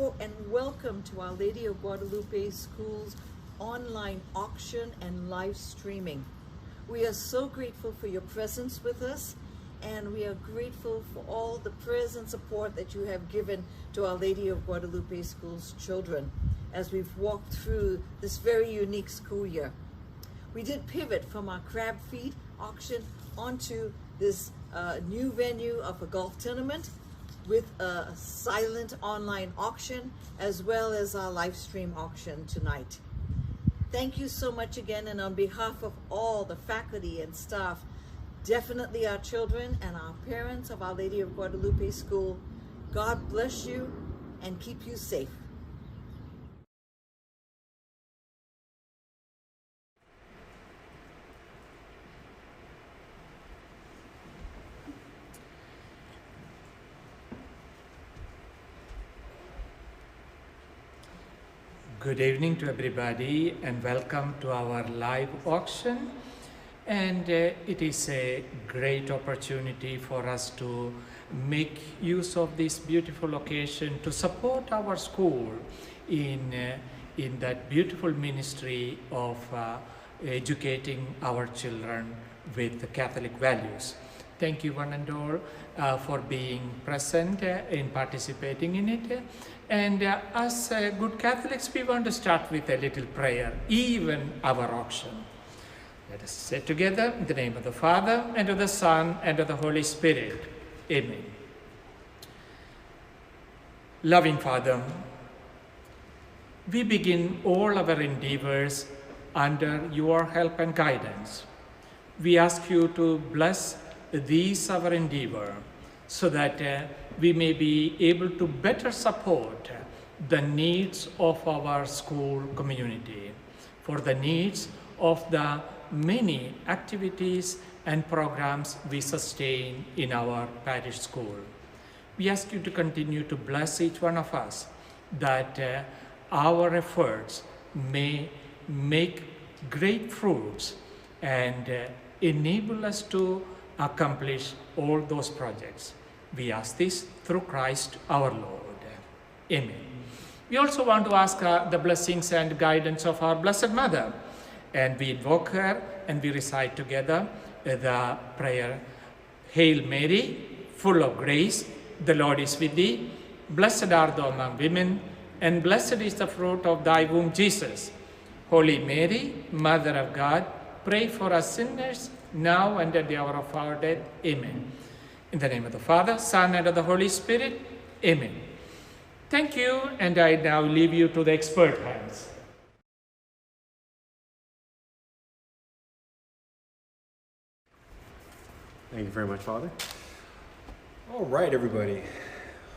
Hello and welcome to Our Lady of Guadalupe School's online auction and live streaming. We are so grateful for your presence with us, and we are grateful for all the prayers and support that you have given to Our Lady of Guadalupe School's children as we've walked through this very unique school year. We did pivot from our crab feed auction onto this new venue of a golf tournament with a silent online auction, as well as our live stream auction tonight. Thank you so much again, and on behalf of all the faculty and staff, definitely our children and our parents of Our Lady of Guadalupe School, God bless you and keep you safe. Good evening to everybody and welcome to our live auction. And it is a great opportunity for us to make use of this beautiful occasion to support our school in that beautiful ministry of educating our children with Catholic values. Thank you one and all for being present in participating in it. And as good Catholics, we want to start with a little prayer, even our auction. Let us say together, in the name of the Father, and of the Son, and of the Holy Spirit. Amen. Loving Father, we begin all our endeavors under your help and guidance. We ask you to bless these our endeavor, so that we may be able to better support the needs of our school community, for the needs of the many activities and programs we sustain in our parish school. We ask you to continue to bless each one of us, that our efforts may make great fruits and enable us to accomplish all those projects. We ask this through Christ our Lord. Amen. We also want to ask the blessings and guidance of our Blessed Mother, and we invoke her and we recite together the prayer, Hail Mary, full of grace, the Lord is with thee. Blessed art thou among women, and blessed is the fruit of thy womb, Jesus. Holy Mary, Mother of God, pray for us sinners, now and at the hour of our death. Amen. In the name of the Father, Son, and of the Holy Spirit. Amen. Thank you, and I now leave you to the expert hands. Thank you very much, Father. All right, everybody.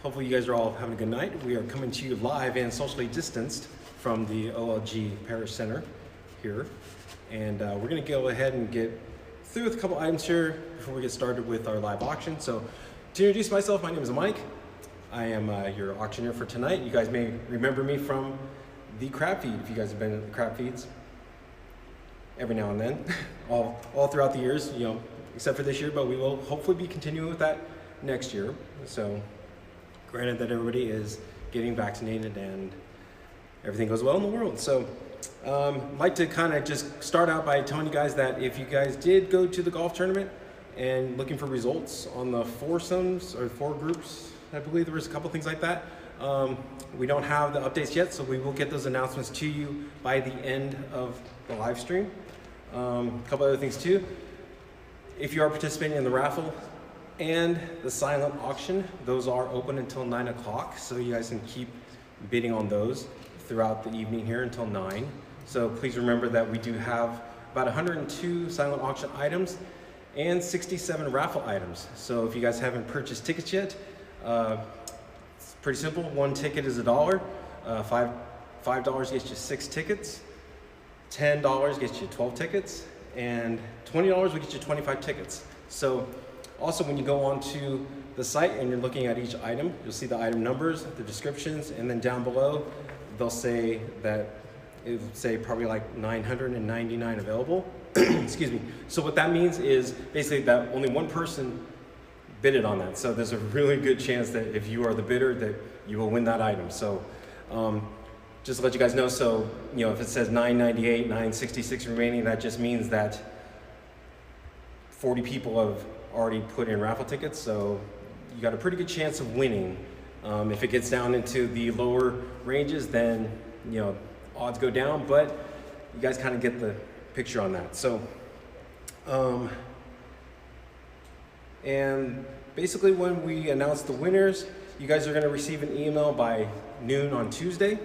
Hopefully you guys are all having a good night. We are coming to you live and socially distanced from the OLG Parish Center here. And we're going to go ahead and get through with a couple items here before we get started with our live auction. So to introduce myself, my name is Mike. I am your auctioneer for tonight. You guys may remember me from the crab feed, if you guys have been at the crab feeds every now and then, all throughout the years, you know, except for this year, but we will hopefully be continuing with that next year. So granted that everybody is getting vaccinated and everything goes well in the world. So I'd like to kind of just start out by telling you guys that if you guys did go to the golf tournament and looking for results on the foursomes or four groups, I believe there was a couple things like that. We don't have the updates yet, so we will get those announcements to you by the end of the live stream. A couple other things too. If you are participating in the raffle and the silent auction, those are open until 9 o'clock, so you guys can keep bidding on those throughout the evening here until 9. So please remember that we do have about 102 silent auction items and 67 raffle items. So if you guys haven't purchased tickets yet, it's pretty simple. One ticket is $1. $5 gets you 6 tickets. $10 gets you 12 tickets. And $20 will get you 25 tickets. So also when you go onto the site and you're looking at each item, you'll see the item numbers, the descriptions, and then down below, they'll say that it will say probably like 999 available. Excuse me. So what that means is basically that only one person bidded on that. So there's a really good chance that if you are the bidder that you will win that item. So Just to let you guys know, so if it says 998, 966 remaining, that just means that 40 people have already put in raffle tickets, so you got a pretty good chance of winning. If it gets down into the lower ranges, then odds go down, but you guys kind of get the picture on that. So, and basically when we announce the winners, you guys are going to receive an email by noon on Tuesday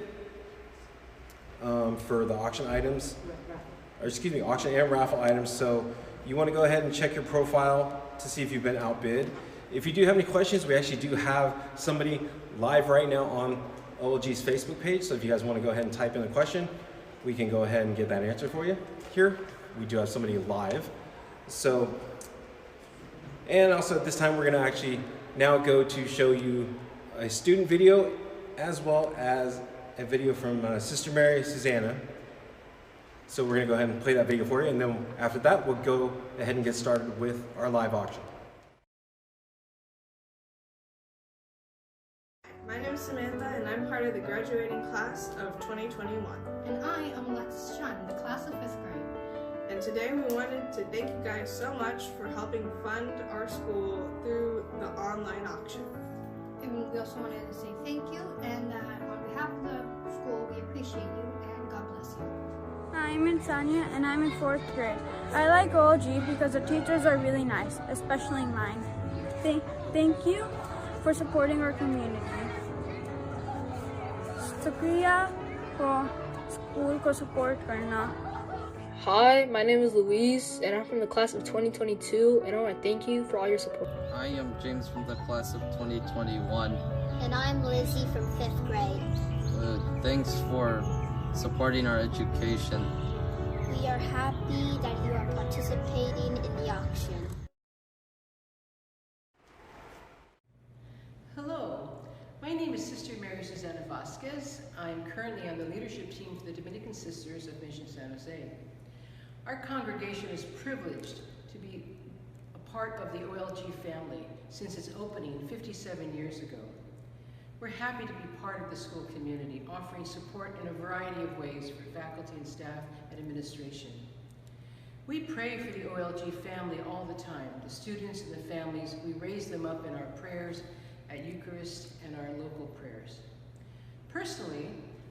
for the auction items, or excuse me, auction and raffle items. So you want to go ahead and check your profile to see if you've been outbid. If you do have any questions, we actually do have somebody live right now on OLG's Facebook page. So if you guys want to go ahead and type in a question, we can go ahead and get that answer for you here. We do have somebody live. So, and also at this time, we're going to actually now go to show you a student video as well as a video from Sister Mary Susanna. So we're going to go ahead and play that video for you, and then after that, we'll go ahead and get started with our live auction. My name is Samantha, and I'm part of the graduating class of 2021. And I am Alexis Chun, the class of 5th grade. And today we wanted to thank you guys so much for helping fund our school through the online auction. And we also wanted to say thank you, and on behalf of the school, we appreciate you, and God bless you. I'm Insania, and I'm in 4th grade. I like OLG because the teachers are really nice, especially mine. Thank you for supporting our community. Shukriya for school ko support karna. Hi, my name is Louise, and I'm from the class of 2022, and I want to thank you for all your support. I am James from the class of 2021. And I'm Lizzie from 5th grade. Thanks for supporting our education. We are happy that you are participating in the auction. Hello, my name is Sister Mary Susanna Vasquez. I'm currently on the leadership team for the Dominican Sisters of Mission San Jose. Our congregation is privileged to be a part of the OLG family since its opening 57 years ago. We're happy to be part of the school community, offering support in a variety of ways for faculty and staff and administration. We pray for the OLG family all the time, the students and the families. We raise them up in our prayers at Eucharist and our local prayers. Personally,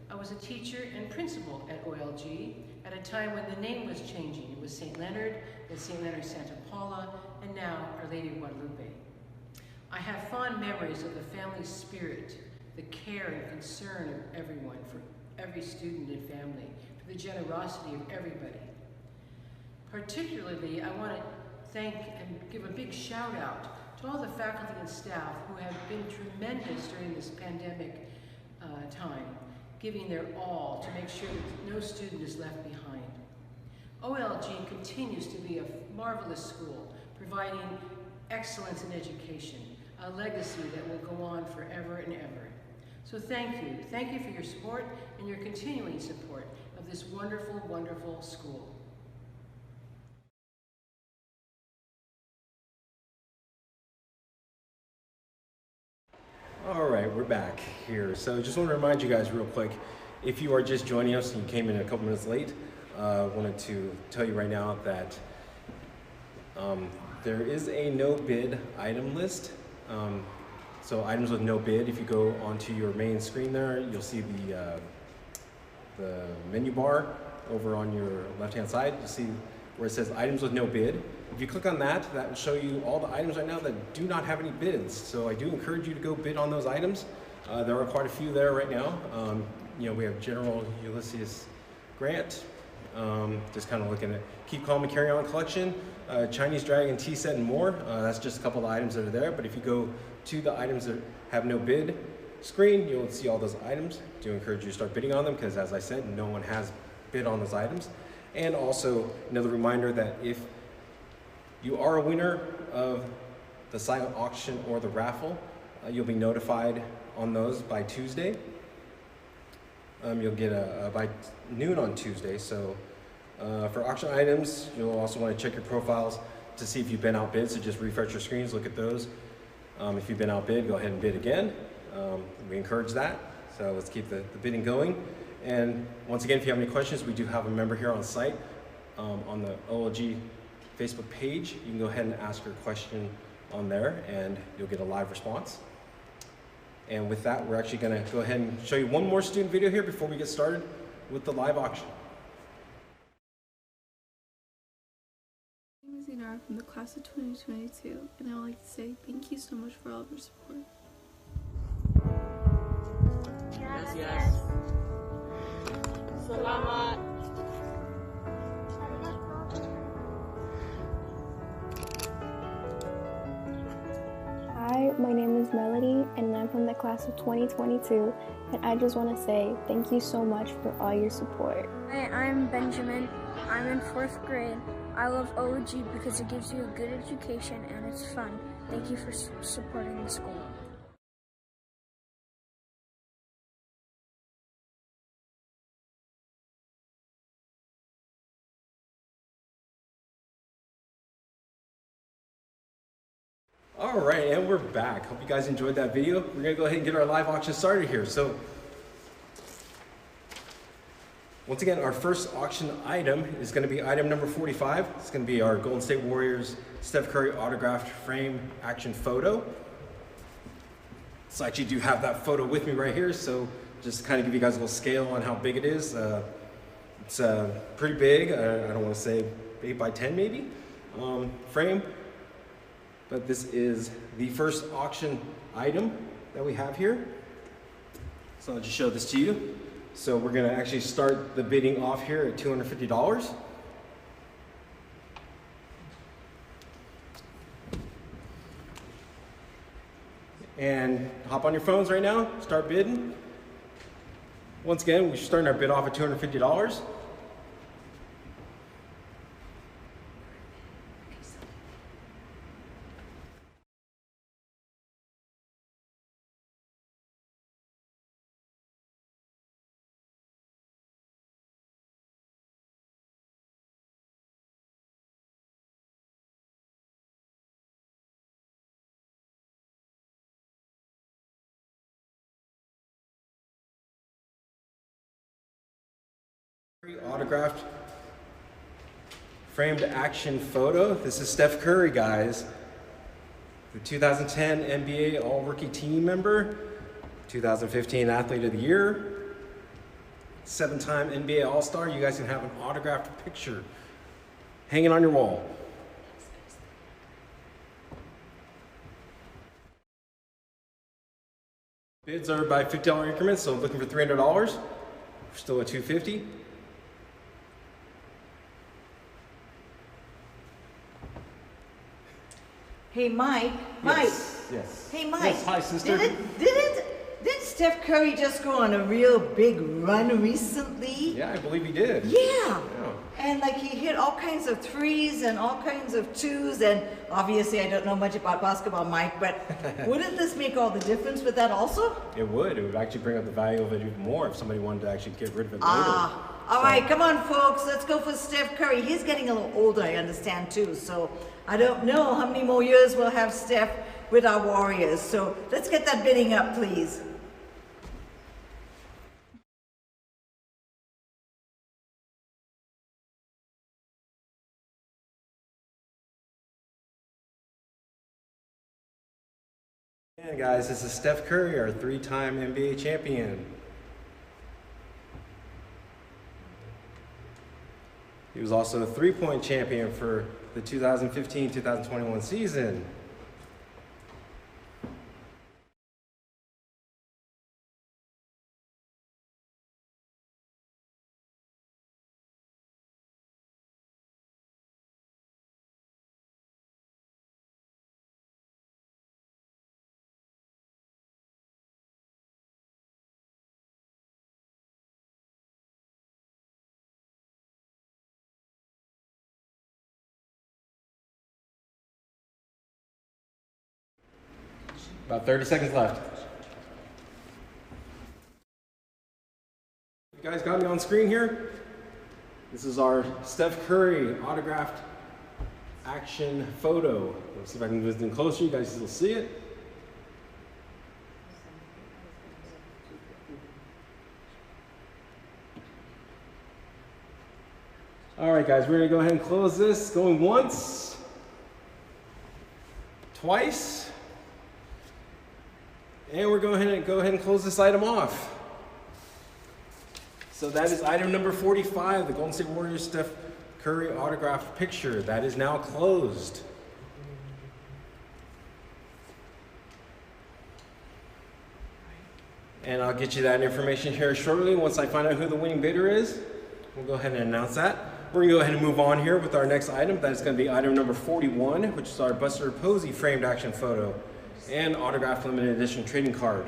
I was a teacher and principal at OLG at a time when the name was changing. It was St. Leonard, then St. Leonard Santa Paula, and now Our Lady of Guadalupe. I have fond memories of the family spirit, the care and concern of everyone, for every student and family, for the generosity of everybody. Particularly, I want to thank and give a big shout out to all the faculty and staff who have been tremendous during this pandemic time, giving their all to make sure that no student is left behind. OLG continues to be a marvelous school, providing excellence in education, a legacy that will go on forever and ever. So thank you. Thank you for your support and your continuing support of this wonderful, wonderful school. All right, we're back here. So just want to remind you guys real quick, if you are just joining us and you came in a couple minutes late, I wanted to tell you right now that there is a no bid item list. So items with no bid, if you go onto your main screen there, you'll see the menu bar over on your left-hand side. You'll see where it says items with no bid. If you click on that, that will show you all the items right now that do not have any bids. So I do encourage you to go bid on those items. There are quite a few there right now. We have General Ulysses Grant, just kind of looking at Keep Calm and Carry On collection, Chinese Dragon tea set and more. That's just a couple of items that are there. But if you go to the items that have no bid screen, you'll see all those items. I do encourage you to start bidding on them because, as I said, no one has bid on those items. And also another reminder that if you are a winner of the silent auction or the raffle, you'll be notified on those by Tuesday. You'll get by noon on Tuesday. So for auction items, you'll also want to check your profiles to see if you've been outbid. So just refresh your screens, look at those. If you've been outbid, go ahead and bid again. We encourage that. So let's keep the bidding going. And once again, if you have any questions, we do have a member here on site on the OLG Facebook page. You can go ahead and ask your question on there and you'll get a live response. And with that, we're actually going to go ahead and show you one more student video here before we get started with the live auction. My name is Inara from the class of 2022, and I would like to say thank you so much for all of your support. Gracias. Salamat. Hi, my name is Melody, and I'm from the class of 2022, and I just want to say thank you so much for all your support. Hi, I'm Benjamin. I'm in 4th grade. I love OLG because it gives you a good education and it's fun. Thank you for supporting the school. All right, and we're back. Hope you guys enjoyed that video. We're gonna go ahead and get our live auction started here. So, once again, our first auction item is gonna be item number 45. It's gonna be our Golden State Warriors Steph Curry autographed frame action photo. So I actually do have that photo with me right here, so just to kind of give you guys a little scale on how big it is. It's pretty big. I don't wanna say 8 by 10 maybe, frame. But this is the first auction item that we have here. So I'll just show this to you. So we're gonna actually start the bidding off here at $250. And hop on your phones right now, start bidding. Once again, we're starting our bid off at $250. Autographed framed action photo. This is Steph Curry, guys. The 2010 NBA All-Rookie Team member, 2015 Athlete of the Year, 7-time NBA All-Star. You guys can have an autographed picture hanging on your wall. Bids are by $50 increments, so looking for $300. We're still at $250. Hey, Mike. Yes. Hey, Mike. Yes, hi, sister. Did Steph Curry just go on a real big run recently? Yeah, I believe he did. Yeah. And like he hit all kinds of threes and all kinds of twos, and obviously I don't know much about basketball, Mike, but wouldn't this make all the difference with that also? It would. It would actually bring up the value of it even more if somebody wanted to actually get rid of it later. All right, come on, folks. Let's go for Steph Curry. He's getting a little older, I understand, too. So I don't know how many more years we'll have Steph with our Warriors. So let's get that bidding up, please. And guys, this is Steph Curry, our 3-time NBA champion. He was also a 3-point champion for the 2015-2021 season. About 30 seconds left. You guys got me on screen here? This is our Steph Curry autographed action photo. Let's see if I can move in closer. You guys will see it. All right, guys, we're gonna go ahead and close this. Going once, twice, and we're going to go ahead and close this item off. So that is item number 45, the Golden State Warriors Steph Curry autographed picture. That is now closed. And I'll get you that information here shortly. Once I find out who the winning bidder is, we'll go ahead and announce that. We're gonna go ahead and move on here with our next item. That is gonna be item number 41, which is our Buster Posey framed action photo and autographed limited edition trading card.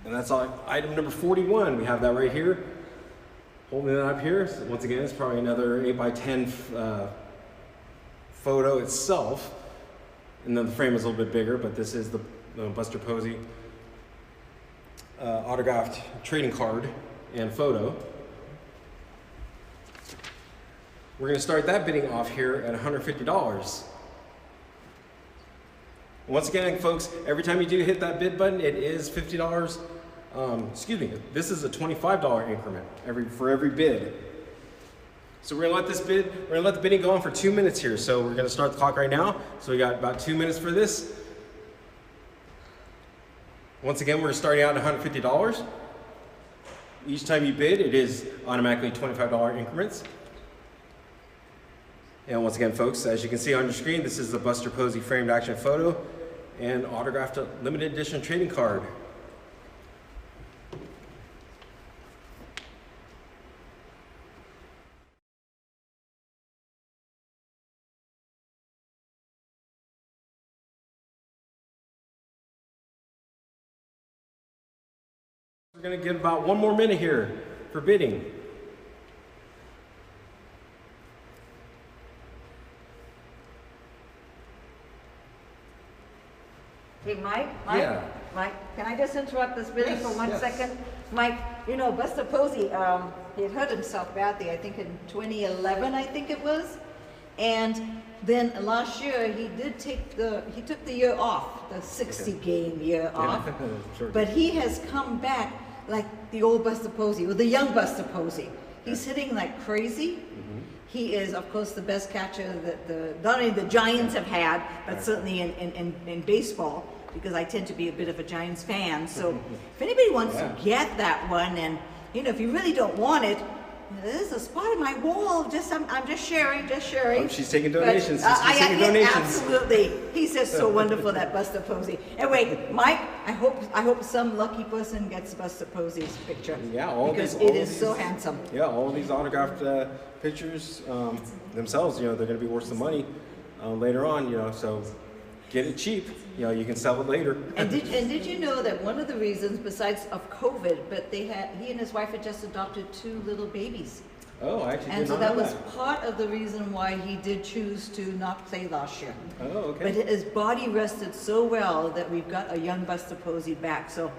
And that's item number 41. We have that right here. Holding that up here. So once again, it's probably another 8x10 photo itself. And then the frame is a little bit bigger, but this is the Buster Posey autographed trading card and photo. We're going to start that bidding off here at $150. Once again, folks, every time you do hit that bid button, it is $50. Excuse me, this is a $25 increment for every bid. So we're gonna let the bidding go on for 2 minutes here. So we're gonna start the clock right now. So we got about 2 minutes for this. Once again, we're starting out at $150. Each time you bid, it is automatically $25 increments. And once again, folks, as you can see on your screen, this is the Buster Posey framed action photo and autographed limited edition trading card. We're going to get about 1 more minute here for bidding. Hey, Mike, Yeah. Mike, can I just interrupt this bidding for 1 second? Mike, you know, Buster Posey, he had hurt himself badly, I think in 2011, I think it was. And then last year, he took the year off, the 60 game year off. Sure. But he has come back like the old Buster Posey, or the young Buster Posey. He's hitting like crazy. He is, of course, the best catcher that not only the Giants have had, but certainly in baseball, because I tend to be a bit of a Giants fan. So if anybody wants to get that one, and you know, if you really don't want it, there's a spot in my wall. I'm just sharing. Oh, she's taking donations. She's taking donations. Absolutely. He's just so wonderful, that Buster Posey. Anyway, Mike, I hope some lucky person gets Buster Posey's picture. Yeah, because it is so handsome. Yeah, all of these autographed pictures themselves, you know, they're going to be worth some money later on, you know, so get it cheap. You know, you can sell it later. And did you know that one of the reasons, besides of COVID, but he and his wife had just adopted 2 little babies. Oh, I actually And did so not that know was part of the reason why he did choose to not play last year. Oh, okay. But his body rested so well that we've got a young Buster Posey back. So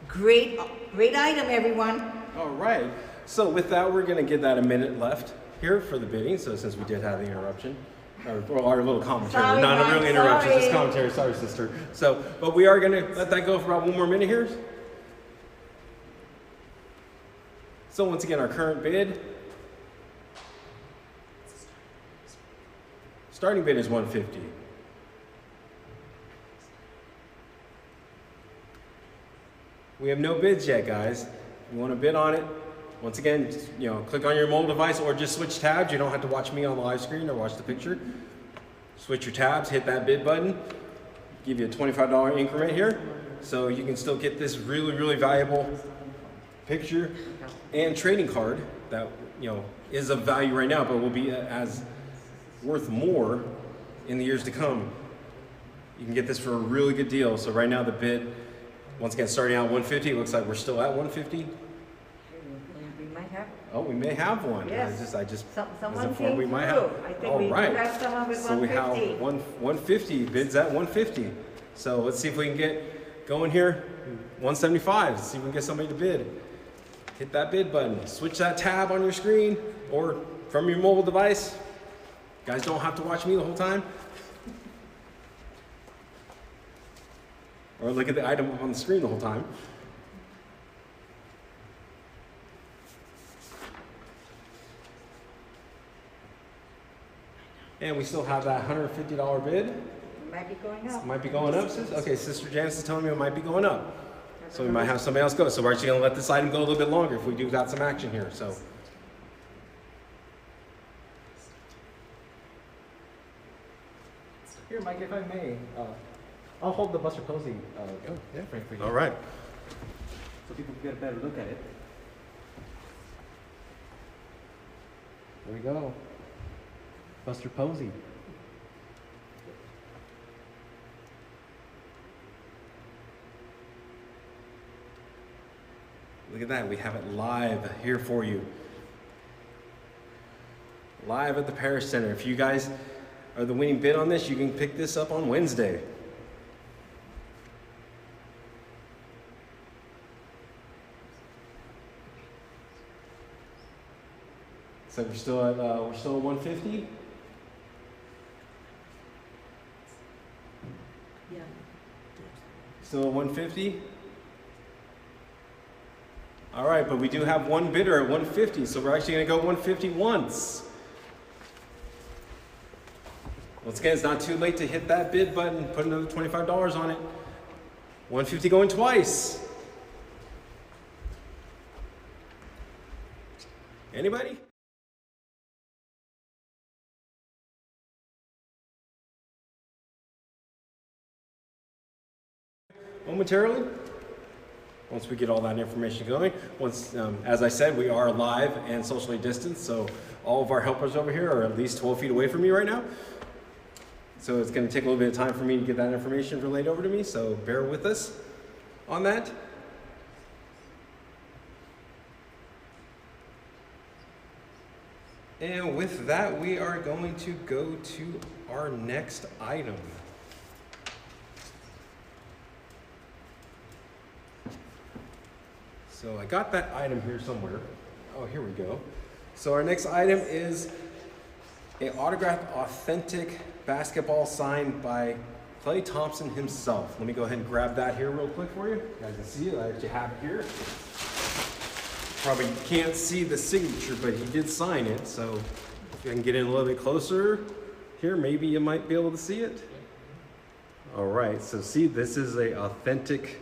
great item, everyone. All right. So with that, we're going to give that a minute left here for the bidding. So since we did have the interruption, or our little commentary, sorry, not Mike, a real interruption, sorry. just commentary. Sorry, sister. So, but we are going to let that go for about 1 more minute here. So once again, our current bid, starting bid is $150. We have no bids yet, guys. If you want to bid on it, once again, just, you know, click on your mobile device or just switch tabs. You don't have to watch me on the live screen or watch the picture. Switch your tabs, hit that bid button, give you a $25 increment here. So you can still get this really, really valuable picture and trading card that, you know, is of value right now, but will be as worth more in the years to come. You can get this for a really good deal. So right now the bid, once again, starting out at $150. It looks like we're still at $150. We might have. Oh, we may have one. Yes. I just Someone informed came we might through. have. I think All we do right. have someone with So we have 150 bids at 150. So let's see if we can get going here. 175. Let's see if we can get somebody to bid. Hit that bid button. Switch that tab on your screen or from your mobile device. You guys don't have to watch me the whole time. Or look at the item up on the screen the whole time. And we still have that $150 bid. Might be going up. Might be going up, sis? Okay, Sister Janice is telling me it might be going up. So we might have somebody else go. So we're actually gonna let this item go a little bit longer if we do got some action here, so. Here, Mike, if I may, I'll hold the Buster Posey frame for you. All right. So people can get a better look at it. There we go. Buster Posey. Look at that, we have it live here for you. Live at the Parish Center. If you guys are the winning bid on this, you can pick this up on Wednesday. So we're still at 150. Yeah. Still at 150. All right, but we do have one bidder at 150, so we're actually going to go 150 once. Once again, it's not too late to hit that bid button, put another $25 on it. 150 going twice. Anybody? Momentarily, once we get all that information going. Once, as I said, we are live and socially distanced, so all of our helpers over here are at least 12 feet away from me right now. So it's going to take a little bit of time for me to get that information relayed over to me, so bear with us on that. And with that, we are going to go to our next item. So I got that item here somewhere. Oh, here we go. So our next item is an autographed authentic basketball signed by Klay Thompson himself. Let me go ahead and grab that here real quick for you. You guys can see it, I actually have it here. Probably can't see the signature, but he did sign it. So if I can get in a little bit closer here, maybe you might be able to see it. All right, so see, this is an authentic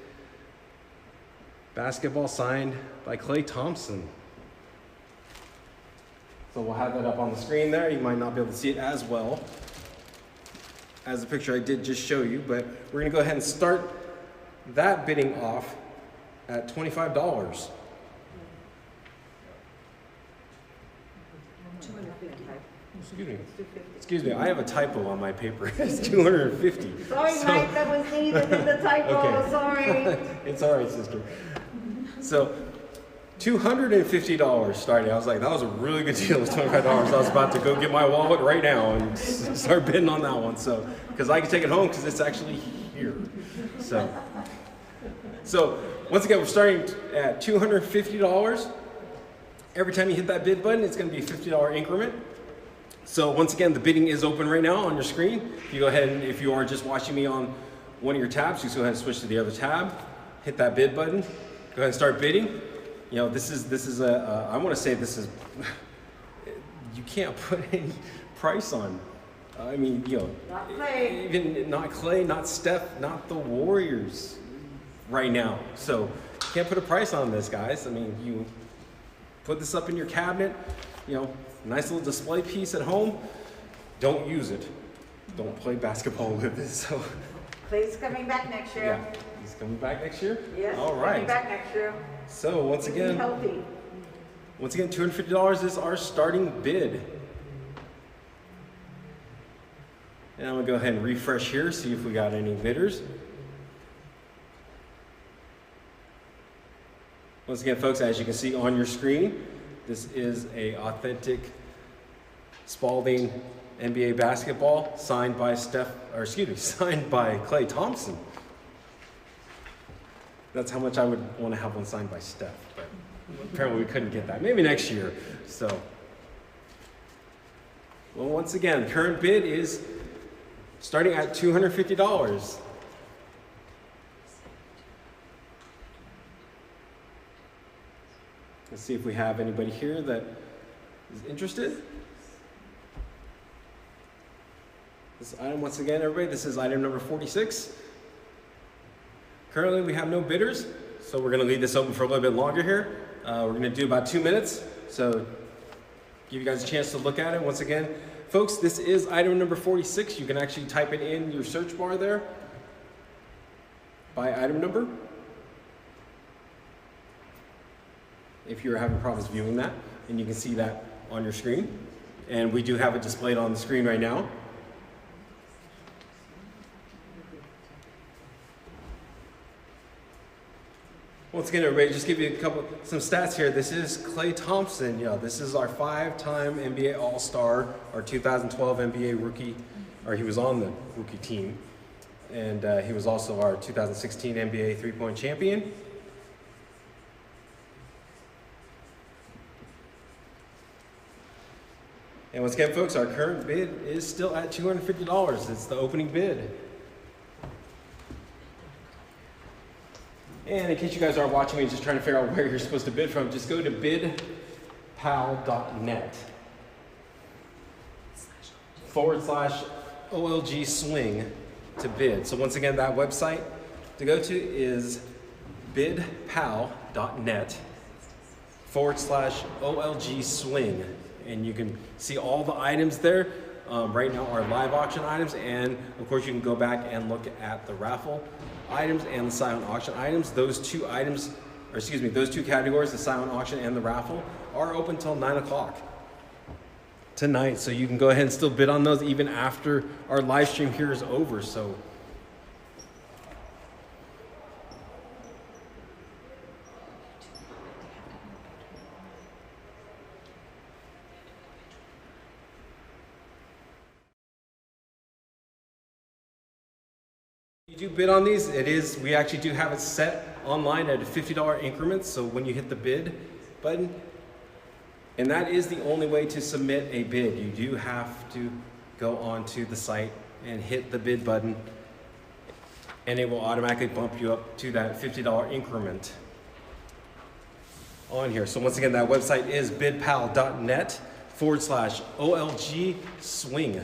basketball signed by Klay Thompson. So we'll have that up on the screen there. You might not be able to see it as well as the picture I did just show you, but we're gonna go ahead and start that bidding off at $25. Excuse me, I have a typo on my paper. It's 250. Sorry, so, Mike, that was me that did the typo. Okay. Sorry. It's all right, sister. So, $250 starting. I was like, that was a really good deal. It was $25. I was about to go get my wallet right now and start bidding on that one. So, because I can take it home because it's actually here. So once again, we're starting at $250. Every time you hit that bid button, it's going to be a $50 increment. So once again, the bidding is open right now on your screen. If you go ahead and if you are just watching me on one of your tabs, you just go ahead and switch to the other tab, hit that bid button, go ahead and start bidding. You know, this is a, I want to say this is, you can't put any price on. I mean, you know, not Klay. Even not Klay, not Steph, not the Warriors right now. So you can't put a price on this, guys. I mean, you put this up in your cabinet, you know, nice little display piece at home. Don't use it. Don't play basketball with it. So Klay's coming back next year. Yeah, he's coming back next year? Yes, all right. coming back next year. So once again, healthy. Once again, $250 is our starting bid. And I'm gonna go ahead and refresh here, see if we got any bidders. Once again, folks, as you can see on your screen, this is a authentic Spalding NBA basketball signed by signed by Klay Thompson. That's how much I would want to have one signed by Steph, but apparently we couldn't get that. Maybe next year. So, well, once again, the current bid is starting at $250. Let's see if we have anybody here that is interested. This item, once again, everybody, this is item number 46. Currently, we have no bidders, so we're gonna leave this open for a little bit longer here. We're gonna do about 2 minutes, so give you guys a chance to look at it. Once again, folks, this is item number 46. You can actually type it in your search bar there by item number, if you're having problems viewing that, and you can see that on your screen. And we do have it displayed on the screen right now. Once again, everybody, just give you some stats here. This is Klay Thompson. This is our 5-time NBA All-Star, our 2012 NBA rookie, or he was on the rookie team. And he was also our 2016 NBA three-point champion. And once again, folks, our current bid is still at $250. It's the opening bid. And in case you guys are watching me and just trying to figure out where you're supposed to bid from, just go to bidpal.net/OLG swing to bid. So once again, that website to go to is bidpal.net/OLG swing. And you can see all the items there. Right now are live auction items, and of course you can go back and look at the raffle items and the silent auction items. Those two items, or excuse me, those two categories, the silent auction and the raffle, are open till 9 o'clock tonight. So you can go ahead and still bid on those even after our live stream here is over. So you do bid on these, we actually do have it set online at a $50 increments. So when you hit the bid button, and that is the only way to submit a bid. You do have to go onto the site and hit the bid button, and it will automatically bump you up to that $50 increment on here. So once again, that website is bidpal.net/OLG swing.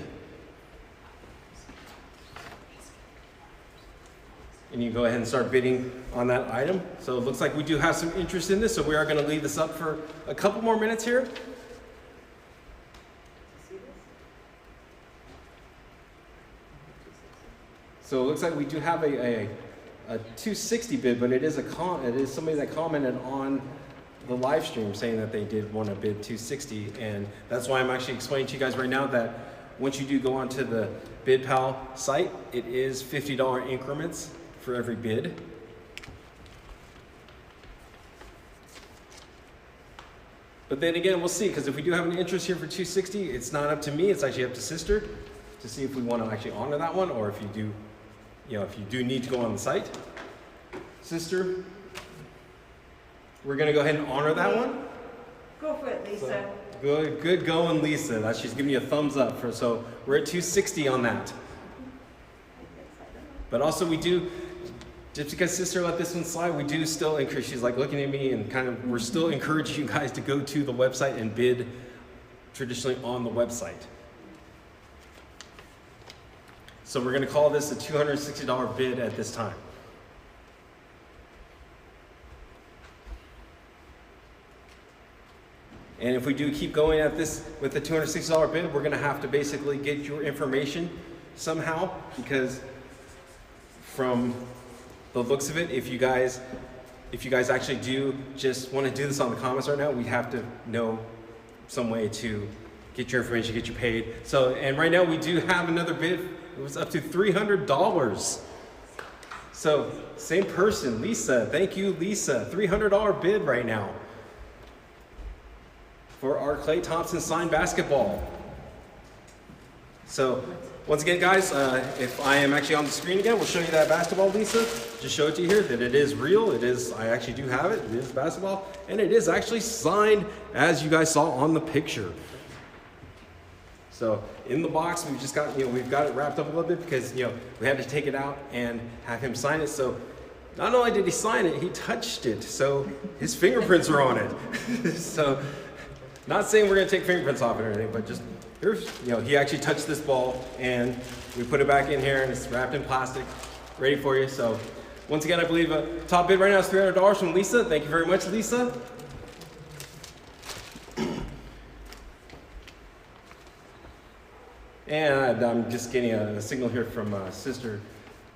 And you can go ahead and start bidding on that item. So it looks like we do have some interest in this, so we are going to leave this up for a couple more minutes here. So it looks like we do have a 260 bid, but it is somebody that commented on the live stream saying that they did want to bid 260, and that's why I'm actually explaining to you guys right now that once you do go onto the BidPal site, it is $50 increments for every bid. But then again, we'll see, because if we do have an interest here for 260, it's not up to me, it's actually up to Sister to see if we want to actually honor that one, or if you do, if you do need to go on the site. Sister, we're going to go ahead and honor that one. Go for it, Lisa. So, good going, Lisa. She's giving you a thumbs up. So we're at 260 on that. But also we do, just because Sister let this one slide, we do still encourage, she's like looking at me and we're still encouraging you guys to go to the website and bid traditionally on the website. So we're going to call this a $260 bid at this time. And if we do keep going at this with the $260 bid, we're going to have to basically get your information somehow, because from the looks of it, if you guys actually do just want to do this on the comments right now, we have to know some way to get your information, get you paid. So, and right now we do have another bid. It was up to $300. So same person, Lisa. Thank you, Lisa. $300 bid right now for our Klay Thompson signed basketball. So once again, guys, if I am actually on the screen again, we'll show you that basketball, Lisa. Just show it to you here that it is real. It is, I actually do have it. It is basketball, and it is actually signed as you guys saw on the picture. So in the box, we've just got, we've got it wrapped up a little bit because, we had to take it out and have him sign it. So not only did he sign it, he touched it. So his fingerprints are on it. So not saying we're going to take fingerprints off it or anything, but just here's, he actually touched this ball and we put it back in here and it's wrapped in plastic, ready for you. So once again, I believe top bid right now is $300 from Lisa. Thank you very much, Lisa. And I'm just getting a signal here from Sister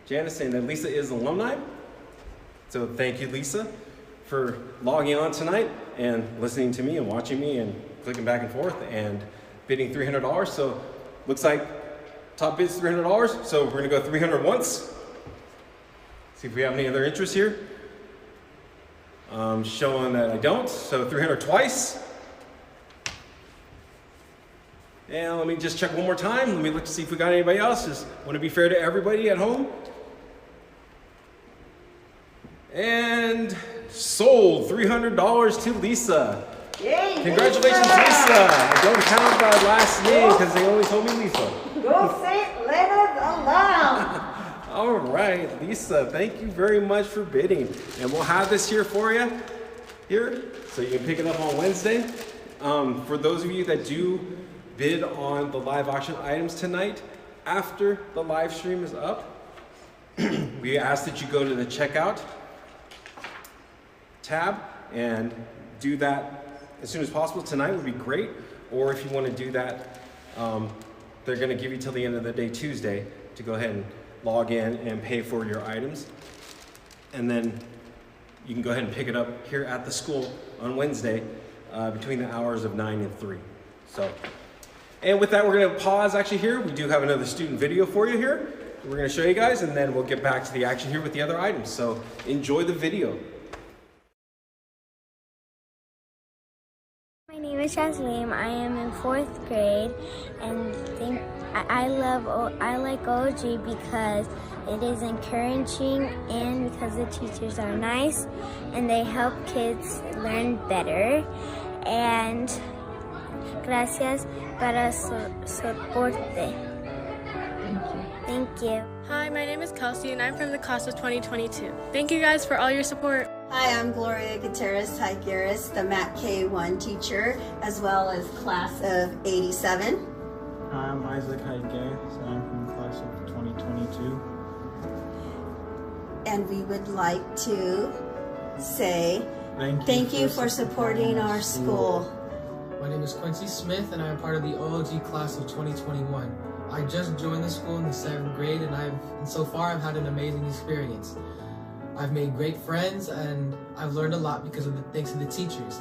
Janice saying that Lisa is an alumni. So thank you, Lisa, for logging on tonight and listening to me and watching me and clicking back and forth and bidding $300. So looks like top bid's $300. So we're gonna go 300 once. See if we have any other interest here. Showing that I don't. So 300 twice. And let me just check one more time. Let me look to see if we got anybody else. Just want to be fair to everybody at home. And sold $300 to Lisa. Yay, congratulations, Lisa. I don't count by last name because they only told me Lisa. Go St. Leonard alum. All right, Lisa, thank you very much for bidding. And we'll have this here for you here, so you can pick it up on Wednesday. For those of you that do bid on the live auction items tonight, after the live stream is up, we ask that you go to the checkout tab and do that as soon as possible. Tonight would be great, or if you want to do that, they're going to give you till the end of the day, Tuesday, to go ahead and log in and pay for your items. And then you can go ahead and pick it up here at the school on Wednesday between the hours of 9 and 3. So. And with that, we're going to pause actually here. We do have another student video for you here. We're going to show you guys, and then we'll get back to the action here with the other items. So enjoy the video. My name is Jasleen. I am in 4th grade, and I like OLG because it is encouraging and because the teachers are nice and they help kids learn better. And gracias para soporte. Thank you. Hi, my name is Kelsey and I'm from the class of 2022. Thank you guys for all your support. Hi, I'm Gloria Gutierrez Tygeris, the Matt K1 teacher, as well as class of 87. Hi, I'm Isaac Heidgay, I'm from the class of 2022. And we would like to say thank you for supporting our school. My name is Quincy Smith and I am part of the OLG class of 2021. I just joined the school in the 7th grade and so far I've had an amazing experience. I've made great friends and I've learned a lot thanks to the teachers.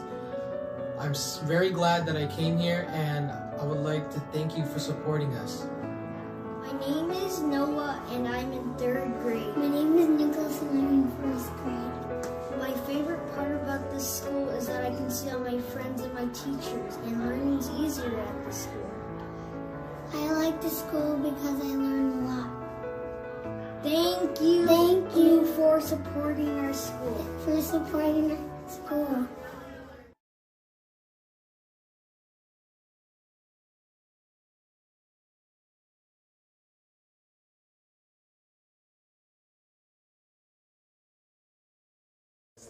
I'm very glad that I came here and I would like to thank you for supporting us. My name is Noah and I'm in 3rd grade. My name is Nicholas and I'm in 1st grade. My favorite part about this school is that I can see all my friends and my teachers, and learning's easier at the school. I like the school because I learn a lot. Thank you. Thank you for supporting our school. For supporting our school.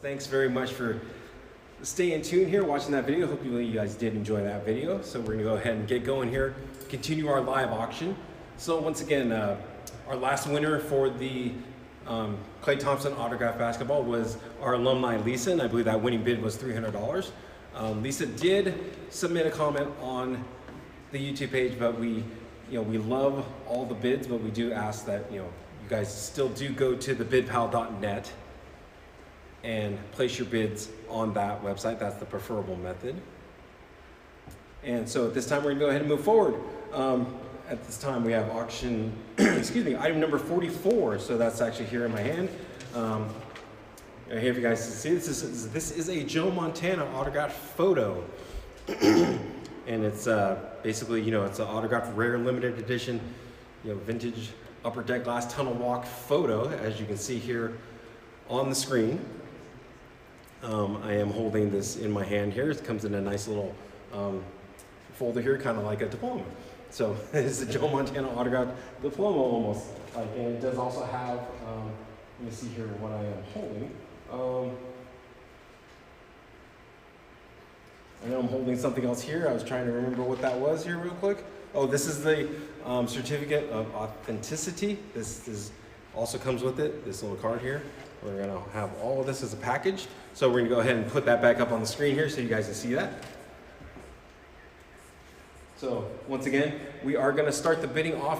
Thanks very much for staying tuned here, watching that video. Hopefully you guys did enjoy that video. So we're gonna go ahead and get going here, continue our live auction. So once again, our last winner for the Klay Thompson autograph basketball was our alumni Lisa, and I believe that winning bid was $300. Lisa did submit a comment on the YouTube page, but we love all the bids, but we do ask that you guys still do go to the bidpal.net and place your bids on that website. That's the preferable method. And so at this time, we're gonna go ahead and move forward. At this time, we have auction, excuse me, item number 44. So that's actually here in my hand. Here, if you guys can see, this is a Joe Montana autographed photo. And it's basically, it's an autographed rare limited edition, vintage upper deck glass tunnel walk photo, as you can see here on the screen. I am holding this in my hand here. It comes in a nice little folder here, kind of like a diploma. So it's a Joe Montana autographed diploma almost. And it does also have, let me see here what I am holding. I know I'm holding something else here. I was trying to remember what that was here real quick. Oh, this is the certificate of authenticity. This also comes with it, this little card here. We're gonna have all of this as a package. So we're gonna go ahead and put that back up on the screen here so you guys can see that. So once again, we are gonna start the bidding off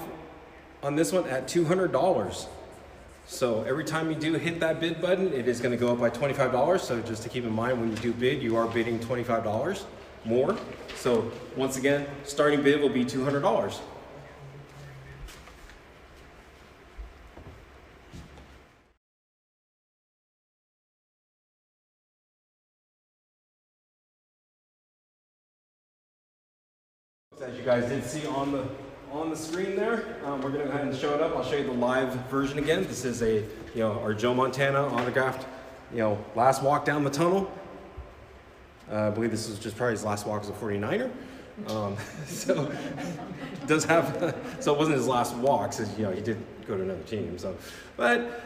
on this one at $200. So every time you do hit that bid button, it is gonna go up by $25. So just to keep in mind, when you do bid, you are bidding $25 more. So once again, starting bid will be $200. As you guys did see on the screen there, we're going to go ahead and show it up. I'll show you the live version again. This is our Joe Montana autographed, last walk down the tunnel. I believe this was just probably his last walk as a 49er. So it does have, so it wasn't his last walk, since he did go to another team. So, but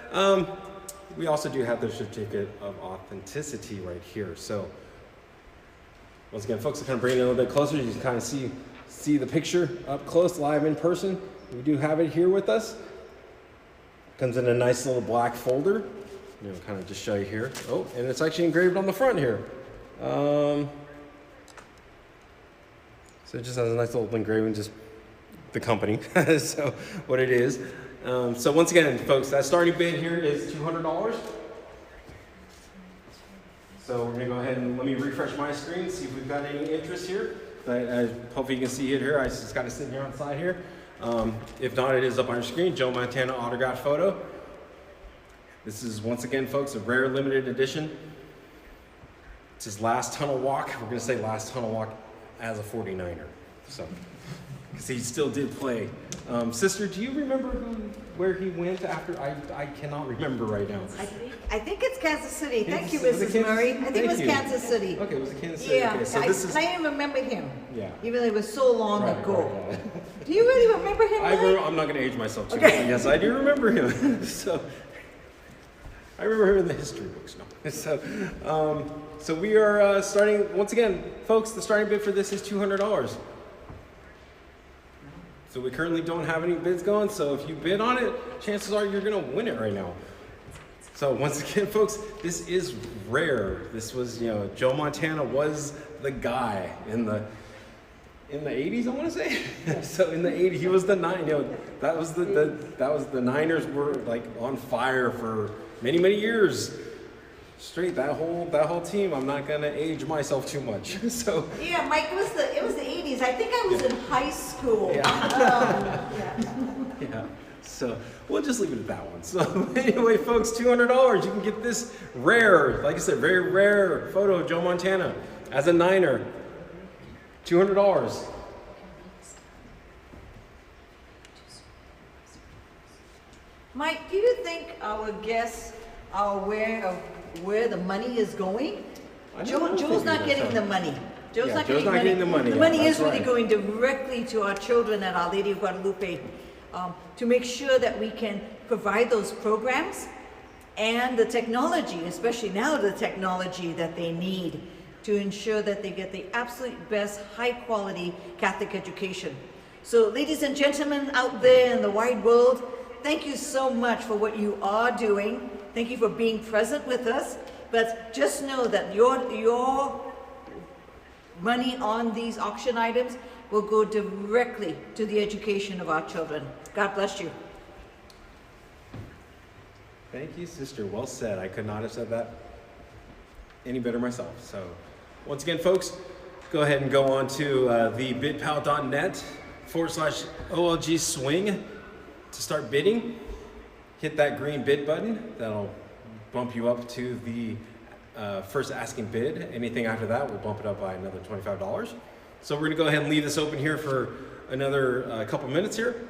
we also do have the certificate of authenticity right here. So once again, folks, to kind of bring it a little bit closer, you can kind of see the picture up close, live in person. We do have it here with us. Comes in a nice little black folder. Kind of just show you here. Oh, and it's actually engraved on the front here. So it just has a nice little engraving, just the company. So what it is. So once again, folks, that starting bid here is $200. So we're gonna go ahead and let me refresh my screen, see if we've got any interest here. Hopefully you can see it here. I just got it sitting here on the side here. If not, it is up on your screen, Joe Montana autographed photo. This is, once again, folks, a rare limited edition. It's his last tunnel walk. We're gonna say last tunnel walk as a 49er. So, because he still did play. Sister, do you remember where he went after? I cannot remember right now. I think it's Kansas City. Thank you, Was it Mrs. Kansas- Murray. I think it was Thank you. Kansas City. Okay, it was Kansas City. Yeah, Okay, so this is, I remember him. yeah. Even though it was so long Right, ago. right, yeah. Do you really remember him? Mike? I'm not going to age myself too Okay. much. but Yes, I do remember him. So I remember him in the history books. No. So we are starting, once again, folks, the starting bid for this is $200. So we currently don't have any bids going. So if you bid on it, chances are you're going to win it right now. So once again, folks, this is rare. This was, Joe Montana was the guy in the 80s, I want to say. So in the 80s, he was the that was the Niners were like on fire for many years straight. That whole team. I'm not gonna age myself too much. So Yeah, Mike, it was the 80s. I think I was in high school. yeah. So we'll just leave it at that one. So anyway, folks, $200. You can get this rare, like I said, very rare photo of Joe Montana as a Niner. $200. Mike, do you think our guests are aware of where the money is going? Joe's not getting the money. Joe's not getting the money. The money is really going directly to our children at Our Lady of Guadalupe to make sure that we can provide those programs and the technology, especially now the technology that they need to ensure that they get the absolute best high quality Catholic education. So ladies and gentlemen out there in the wide world, thank you so much for what you are doing. Thank you for being present with us. But just know that your money on these auction items will go directly to the education of our children. God bless you. Thank you, sister. Well said. I could not have said that any better myself. So once again, folks, go ahead and go on to the bidpal.net/OLG swing to start bidding. Hit that green bid button. That'll bump you up to the first asking bid. Anything after that will bump it up by another $25. So we're gonna go ahead and leave this open here for another couple minutes here.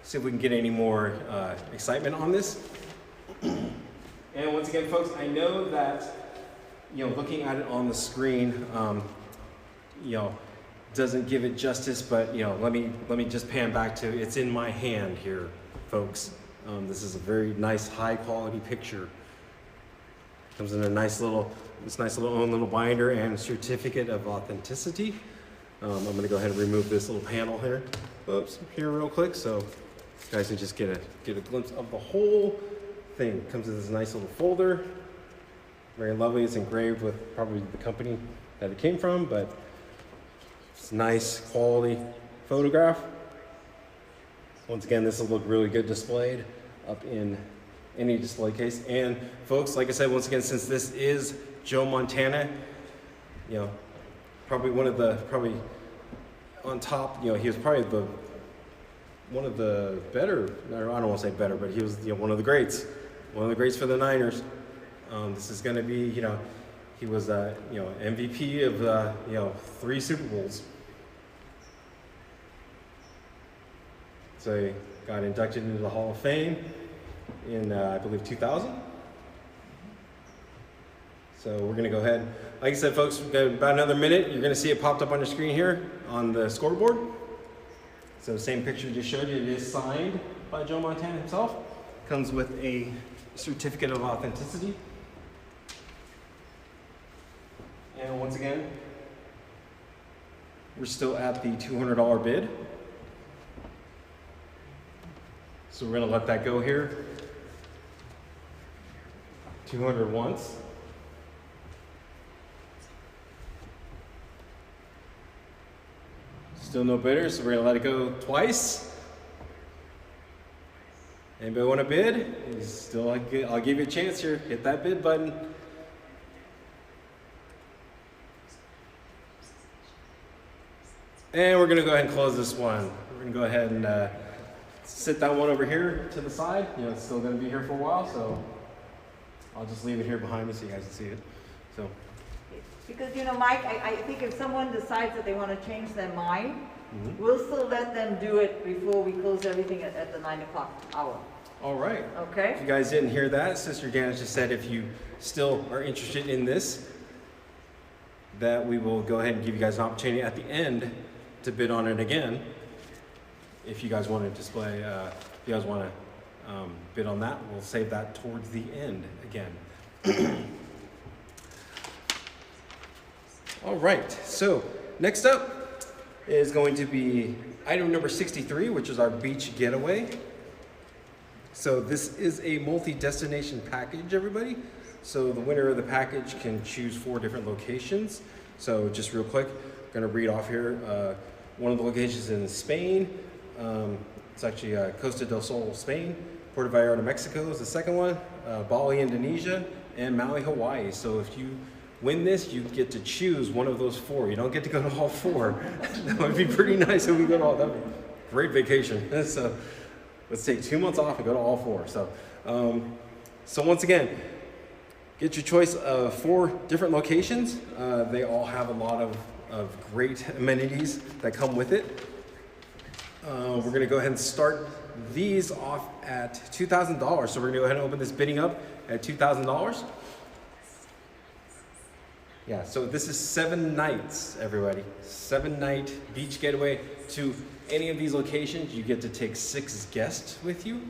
See if we can get any more excitement on this. And once again, folks, I know that, looking at it on the screen, doesn't give it justice, but, let me just pan back to, it's in my hand here, folks. This is a very nice, high quality picture. Comes in a nice little own little binder and certificate of authenticity. I'm going to go ahead and remove this little panel here. Oops, here real quick, so you guys can just get a glimpse of the whole thing. It comes in this nice little folder. Very lovely. It's engraved with probably the company that it came from, but it's a nice quality photograph. Once again, this will look really good displayed up in any display case. And folks, like I said, once again, since this is Joe Montana, you know, probably on top, you know, he was probably one of the better, I don't want to say better, but he was, you know, one of the greats for the Niners. This is going to be, you know, he was, you know, MVP of, you know, 3 Super Bowls. So he got inducted into the Hall of Fame in, I believe, 2000. So we're going to go ahead. Like I said, folks, we've got about another minute. You're going to see it popped up on your screen here on the scoreboard. So the same picture just showed you, it is signed by Joe Montana himself. Comes with a certificate of authenticity. And once again, we're still at the $200 bid. So we're going to let that go here. 200 once. Still no bidders, so we're going to let it go twice. Anybody want to bid? Still, I'll give you a chance here. Hit that bid button. And we're going to go ahead and close this one. We're going to go ahead and sit that one over here to the side. You know, it's still going to be here for a while, so I'll just leave it here behind me so you guys can see it. So. Because, you know, Mike, I think if someone decides that they want to change their mind, we'll still let them do it before we close everything at the 9 o'clock hour. All right. Okay. If you guys didn't hear that, Sister Janice just said if you still are interested in this, that we will go ahead and give you guys an opportunity at the end to bid on it again. If you guys want to display, if you guys want to bid on that, we'll save that towards the end again. All right, so next up is going to be item number 63, which is our beach getaway. So this is a multi-destination package, everybody. So the winner of the package can choose 4 different locations. So just real quick, I'm gonna read off here. One of the locations in Spain. It's actually Costa del Sol, Spain. Puerto Vallarta, Mexico is the second one. Bali, Indonesia, and Maui, Hawaii. So if you win this, you get to choose one of those 4. You don't get to go to all 4. That would be pretty nice if we go to all. That would be a great vacation. So let's take 2 months off and go to all 4. So once again, get your choice of 4 different locations. They all have a lot of great amenities that come with it. We're going to go ahead and start these off at $2,000. So we're going to go ahead and open this bidding up at $2,000. Yeah, so this is 7 nights, everybody. 7-night beach getaway to any of these locations. You get to take 6 guests with you,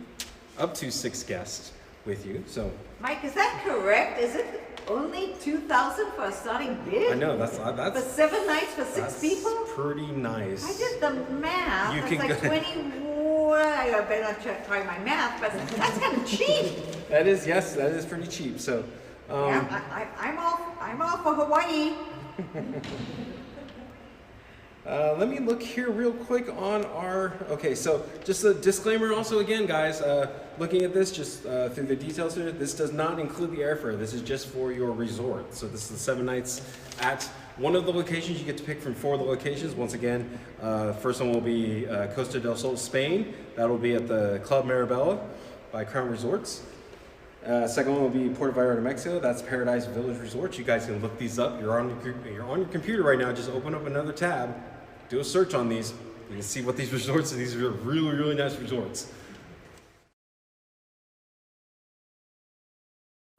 up to 6 guests with you. So, Mike, is that correct? Is it only $2,000 for a starting bid? I know that's for 7 nights for 6 people. Pretty nice. I did the math. You it's can like 21. I better not try my math, but that's kind of cheap. That is, yes, that is pretty cheap. So. Yeah, I'm off for Hawaii. Let me look here real quick on our, okay, so just a disclaimer also again, guys, looking at this just through the details here, this does not include the airfare. This is just for your resort. So this is the 7 nights at one of the locations. You get to pick from 4 of the locations. Once again, first one will be Costa del Sol, Spain. That will be at the Club Marabella by Crown Resorts. Second one will be Puerto Vallarta, Mexico. That's Paradise Village Resort. You guys can look these up. You're on your computer right now. Just open up another tab, do a search on these. You can see what these resorts are. These are really, really nice resorts.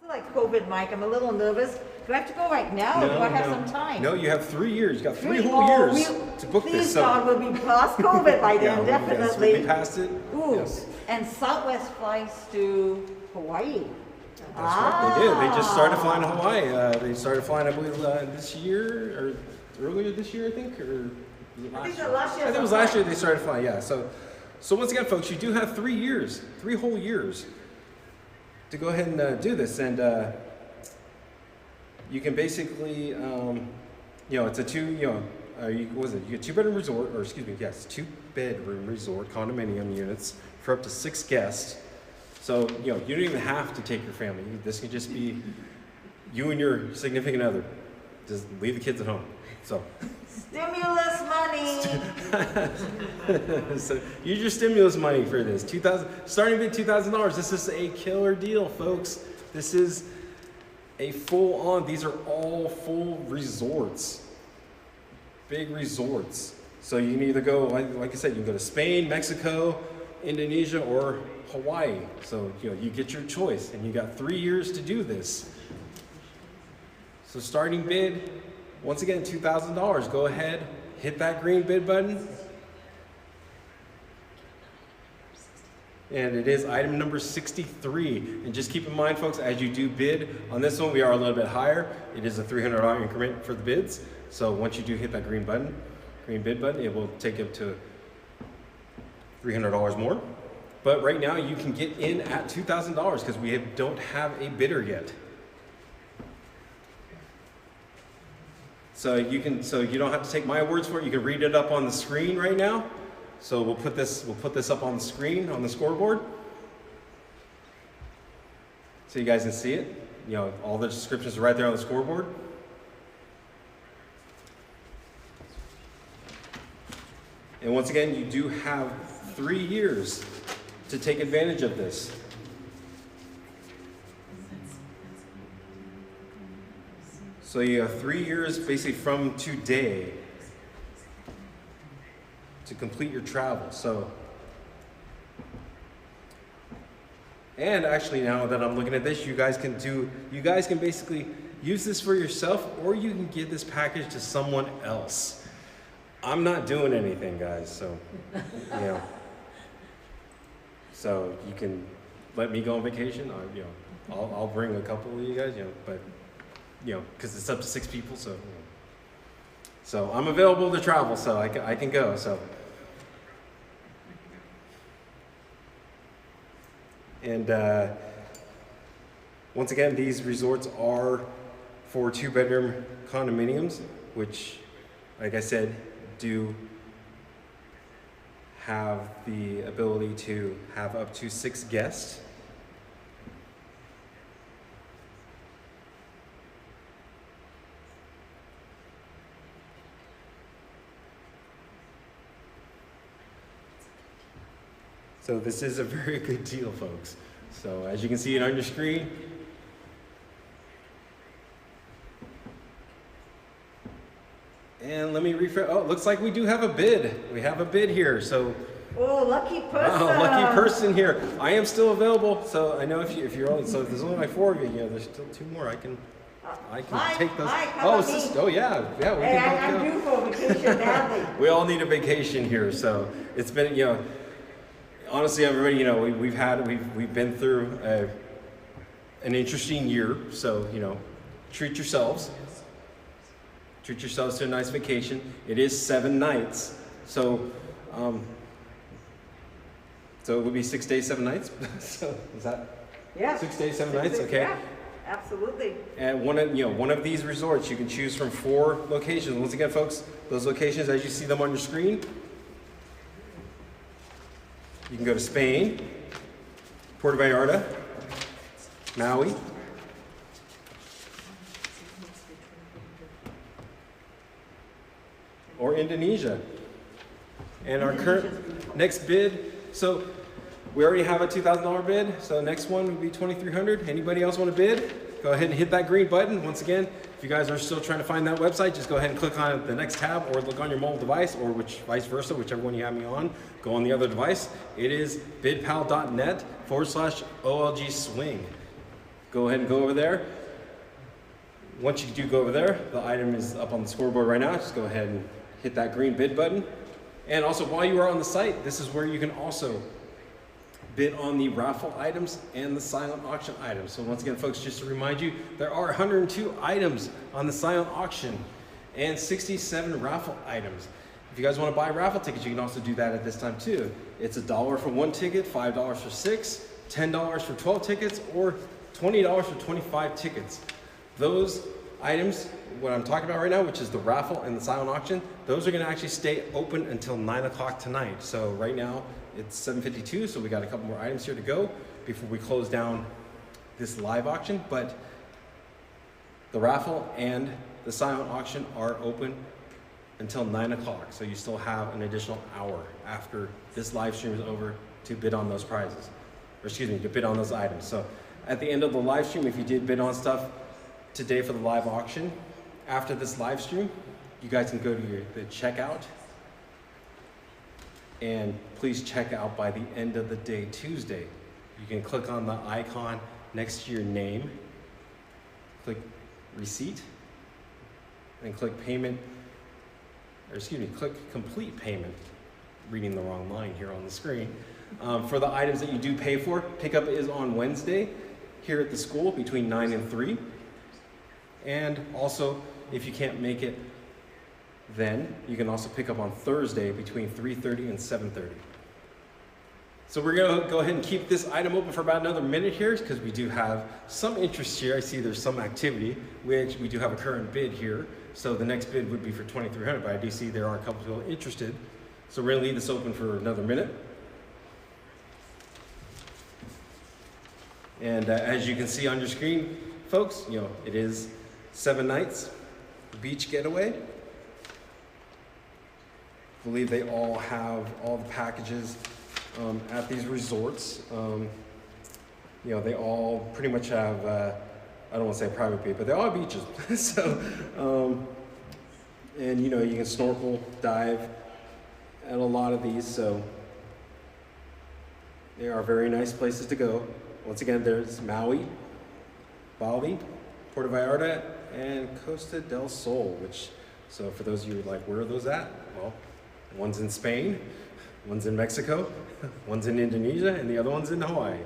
Like COVID, Mike, I'm a little nervous. Do I have to go right now, or do I have some time? No, you have 3 years. You got 3 whole years to book this. Please, God, we'll be past COVID by then, definitely. Yes, we'll be past it. Ooh, yes. And Southwest flies to Hawaii. That's right, they did. They just started flying to Hawaii. They started flying, I believe, this year, or earlier this year, I think, or I think that last year. I think it was last year they started flying, yeah. So once again, folks, you do have 3 years, 3 whole years to go ahead and do this. And you can basically, it's a you get 2-bedroom resort, or excuse me, yes, 2-bedroom resort condominium units for up to 6 guests. So, you don't even have to take your family. This can just be you and your significant other. Just leave the kids at home. So. Stimulus money. So use your stimulus money for this. Starting bid $2,000. This is a killer deal, folks. This is a full-on. These are all full resorts, big resorts. So you can either go, like I said, you can go to Spain, Mexico, Indonesia, or Hawaii. So you get your choice, and you got 3 years to do this. So starting bid. Once again, $2,000. Go ahead, hit that green bid button. And it is item number 63. And just keep in mind, folks, as you do bid on this one, we are a little bit higher. It is a $300 increment for the bids. So once you do hit that green bid button, it will take up to $300 more. But right now, you can get in at $2,000 because we don't have a bidder yet. So you don't have to take my words for it. You can read it up on the screen right now. So we'll put this up on the screen on the scoreboard, so you guys can see it. All the descriptions are right there on the scoreboard. And once again, you do have 3 years to take advantage of this. So you have 3 years basically from today to complete your travel. So, and actually now that I'm looking at this, you guys can basically use this for yourself, or you can give this package to someone else. I'm not doing anything, guys, so, so you can let me go on vacation. I'll bring a couple of you guys, but because it's up to 6 people, so I'm available to travel, so I can go. So, and once again, these resorts are for 2-bedroom condominiums, which, like I said, do have the ability to have up to 6 guests. So this is a very good deal, folks. So as you can see it on your screen, and let me refresh. Oh, it looks like we do have a bid. We have a bid here. So, oh, lucky person! Wow, lucky person here. I am still available. So I know if you're only, so if there's only like 4 of you, there's still 2 more. I can take those. Oh yeah. We can I'm due for vacation badly. We all need a vacation here. So it's been honestly, everybody, we've been through an interesting year. So treat yourselves. Treat yourselves to a nice vacation. It is 7 nights, so it would be 6 days, 7 nights. So is that 6 days, 7 nights? Okay. Yeah, absolutely. And one of these resorts, you can choose from 4 locations. Once again, folks, those locations, as you see them on your screen. You can go to Spain, Puerto Vallarta, Maui, or Indonesia. And our current next bid, so we already have a $2,000 bid, so next one would be $2,300. Anybody else want to bid? Go ahead and hit that green button. Once again, if you guys are still trying to find that website, just go ahead and click on the next tab, or look on your mobile device, or vice versa, whichever one you have me on, go on the other device. It is bidpal.net/OLG swing. Go ahead and go over there. Once you do go over there, the item is up on the scoreboard right now. Just go ahead and hit that green bid button. And also, while you are on the site, this is where you can also bid on the raffle items and the silent auction items. So once again, folks, just to remind you, there are 102 items on the silent auction and 67 raffle items. If you guys want to buy raffle tickets, you can also do that at this time too. It's $1 for 1 ticket, $5 for 6, $10 for 12 tickets, or $20 for 25 tickets. Those items, what I'm talking about right now, which is the raffle and the silent auction, those are going to actually stay open until 9 o'clock tonight. So right now it's 7:52, so we got a couple more items here to go before we close down this live auction. But the raffle and the silent auction are open until 9 o'clock. So you still have an additional hour after this live stream is over to bid on those prizes, or excuse me, to bid on those items. So at the end of the live stream, if you did bid on stuff today for the live auction, after this live stream, you guys can go to the checkout, and please check out by the end of the day, Tuesday. You can click on the icon next to your name, click receipt, and click payment, or excuse me, click complete payment. Reading the wrong line here on the screen. For the items that you do pay for, pickup is on Wednesday here at the school between 9 and 3. And also, if you can't make it then, you can also pick up on Thursday between 3:30 and 7:30. So we're gonna go ahead and keep this item open for about another minute here, because we do have some interest here. I see there's some activity, which we do have a current bid here. So the next bid would be for $2,300, but I do see there are a couple people interested. So we're gonna leave this open for another minute. And as you can see on your screen, folks, it is 7 nights beach getaway. I believe they all have all the packages at these resorts. They all pretty much have, I don't want to say private beach, but they all have beaches. So, and you can snorkel, dive at a lot of these. So they are very nice places to go. Once again, there's Maui, Bali, Puerto Vallarta, and Costa del Sol, so for those of you who are like, where are those at? Well, one's in Spain, one's in Mexico, one's in Indonesia, and the other one's in Hawaii.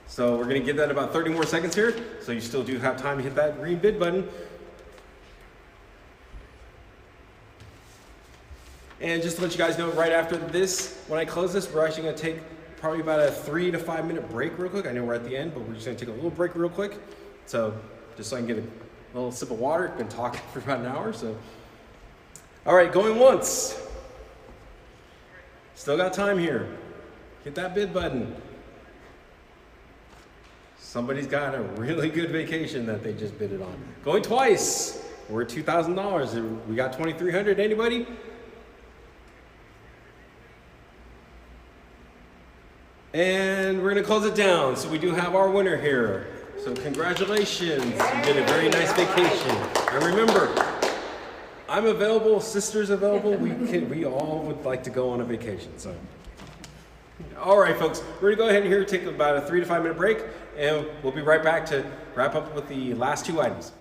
So we're gonna give that about 30 more seconds here, so you still do have time to hit that green bid button. And just to let you guys know, right after this, when I close this, we're actually gonna take probably about a 3 to 5 minute break real quick. I know we're at the end, but we're just gonna take a little break real quick. So just so I can get a little sip of water. Been talking for about an hour, so. All right, going once. Still got time here. Hit that bid button. Somebody's got a really good vacation that they just bidded on. Going twice. We're at $2,000. We got $2,300. Anybody? And we're gonna close it down. So we do have our winner here. So congratulations, you did a very nice vacation. And remember, I'm available, sister's available. We all would like to go on a vacation. So, all right, folks, we're gonna go ahead and here take about a 3 to 5 minute break, and we'll be right back to wrap up with the last 2 items.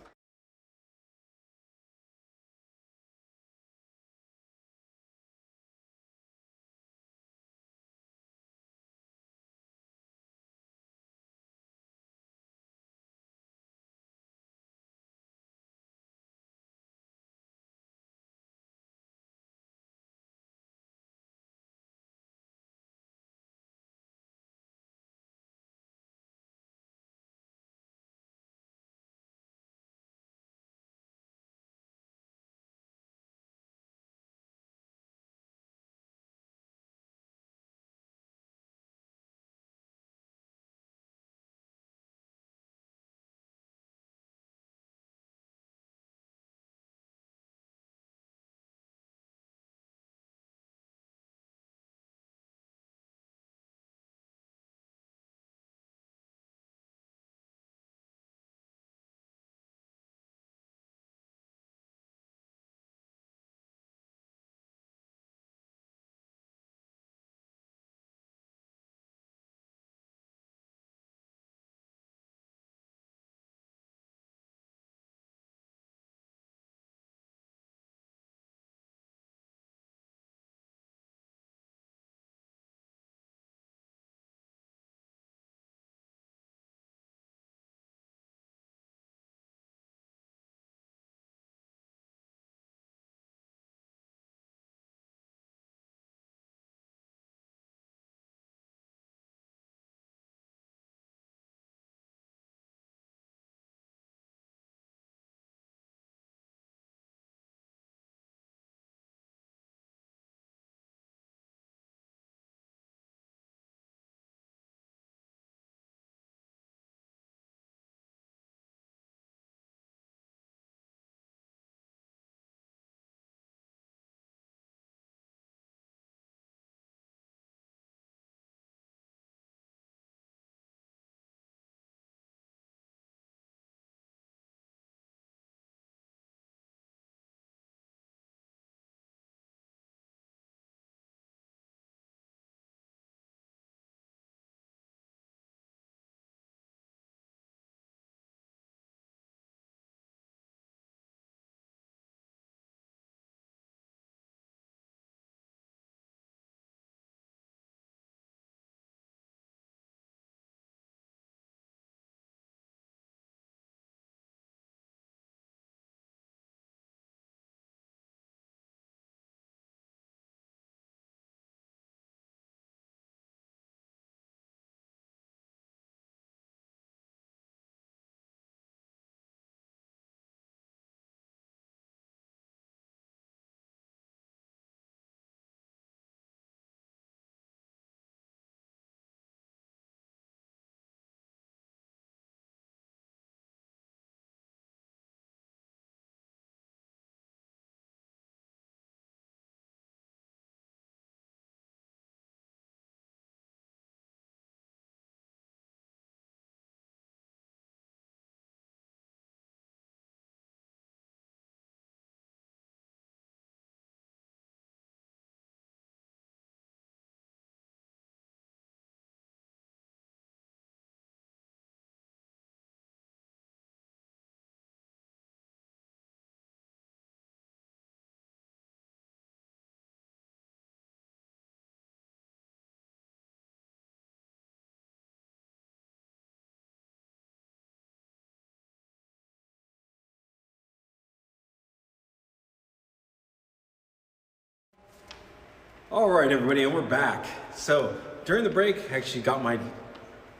All right, everybody, and we're back. So during the break, I actually got my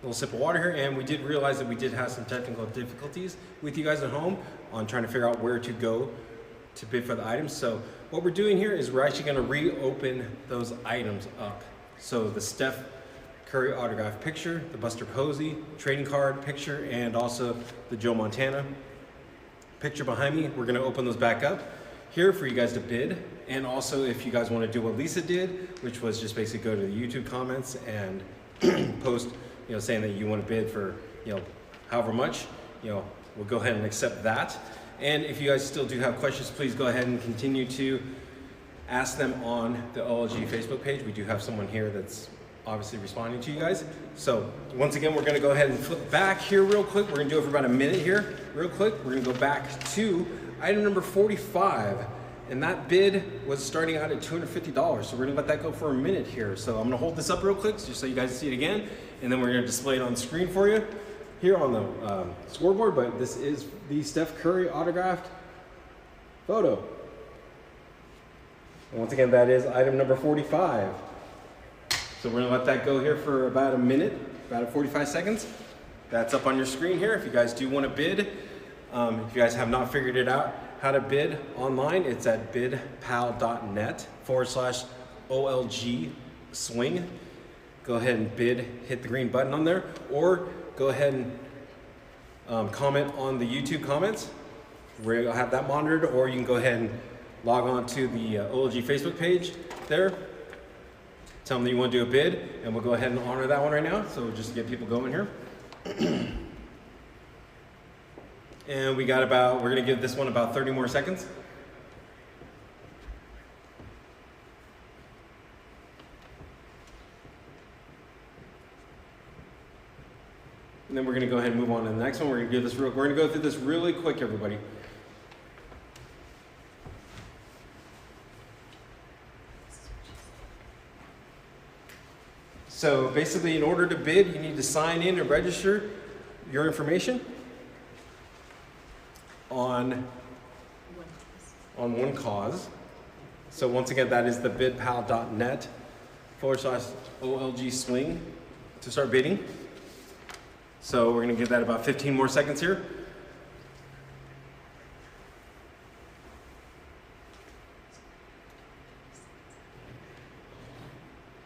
little sip of water here, and we did realize that we did have some technical difficulties with you guys at home on trying to figure out where to go to bid for the items. So what we're doing here is we're actually going to reopen those items up. So the Steph Curry autograph picture, the Buster Posey trading card picture, and also the Joe Montana picture behind me. We're going to open those back up here for you guys to bid. And also, if you guys want to do what Lisa did, which was just basically go to the YouTube comments and post, saying that you want to bid for, however much, we'll go ahead and accept that. And if you guys still do have questions, please go ahead and continue to ask them on the OLG Facebook page. We do have someone here that's obviously responding to you guys. So once again, we're going to go ahead and flip back here real quick. We're going to do it for about a minute here real quick. We're going to go back to item number 45. And that bid was starting out at $250. So we're gonna let that go for a minute here. So I'm gonna hold this up real quick just so you guys see it again. And then we're gonna display it on the screen for you here on the scoreboard. But this is the Steph Curry autographed photo. And once again, that is item number 45. So we're gonna let that go here for about a minute, about 45 seconds. That's up on your screen here. If you guys do wanna bid, if you guys have not figured it out, how to bid online, it's at bidpal.net/OLG swing. Go ahead and bid, hit the green button on there, or go ahead and comment on the YouTube comments. We'll have that monitored, or you can go ahead and log on to the OLG Facebook page there. Tell them that you want to do a bid, and we'll go ahead and honor that one right now. So just to get people going here. And we're gonna give this one about 30 more seconds. And then we're gonna go ahead and move on to the next one. We're gonna go through this really quick, everybody. So basically, in order to bid, you need to sign in and register your information on one cause. So once again, that is the bidpal.net/OLG swing to start bidding. So we're gonna give that about 15 more seconds here.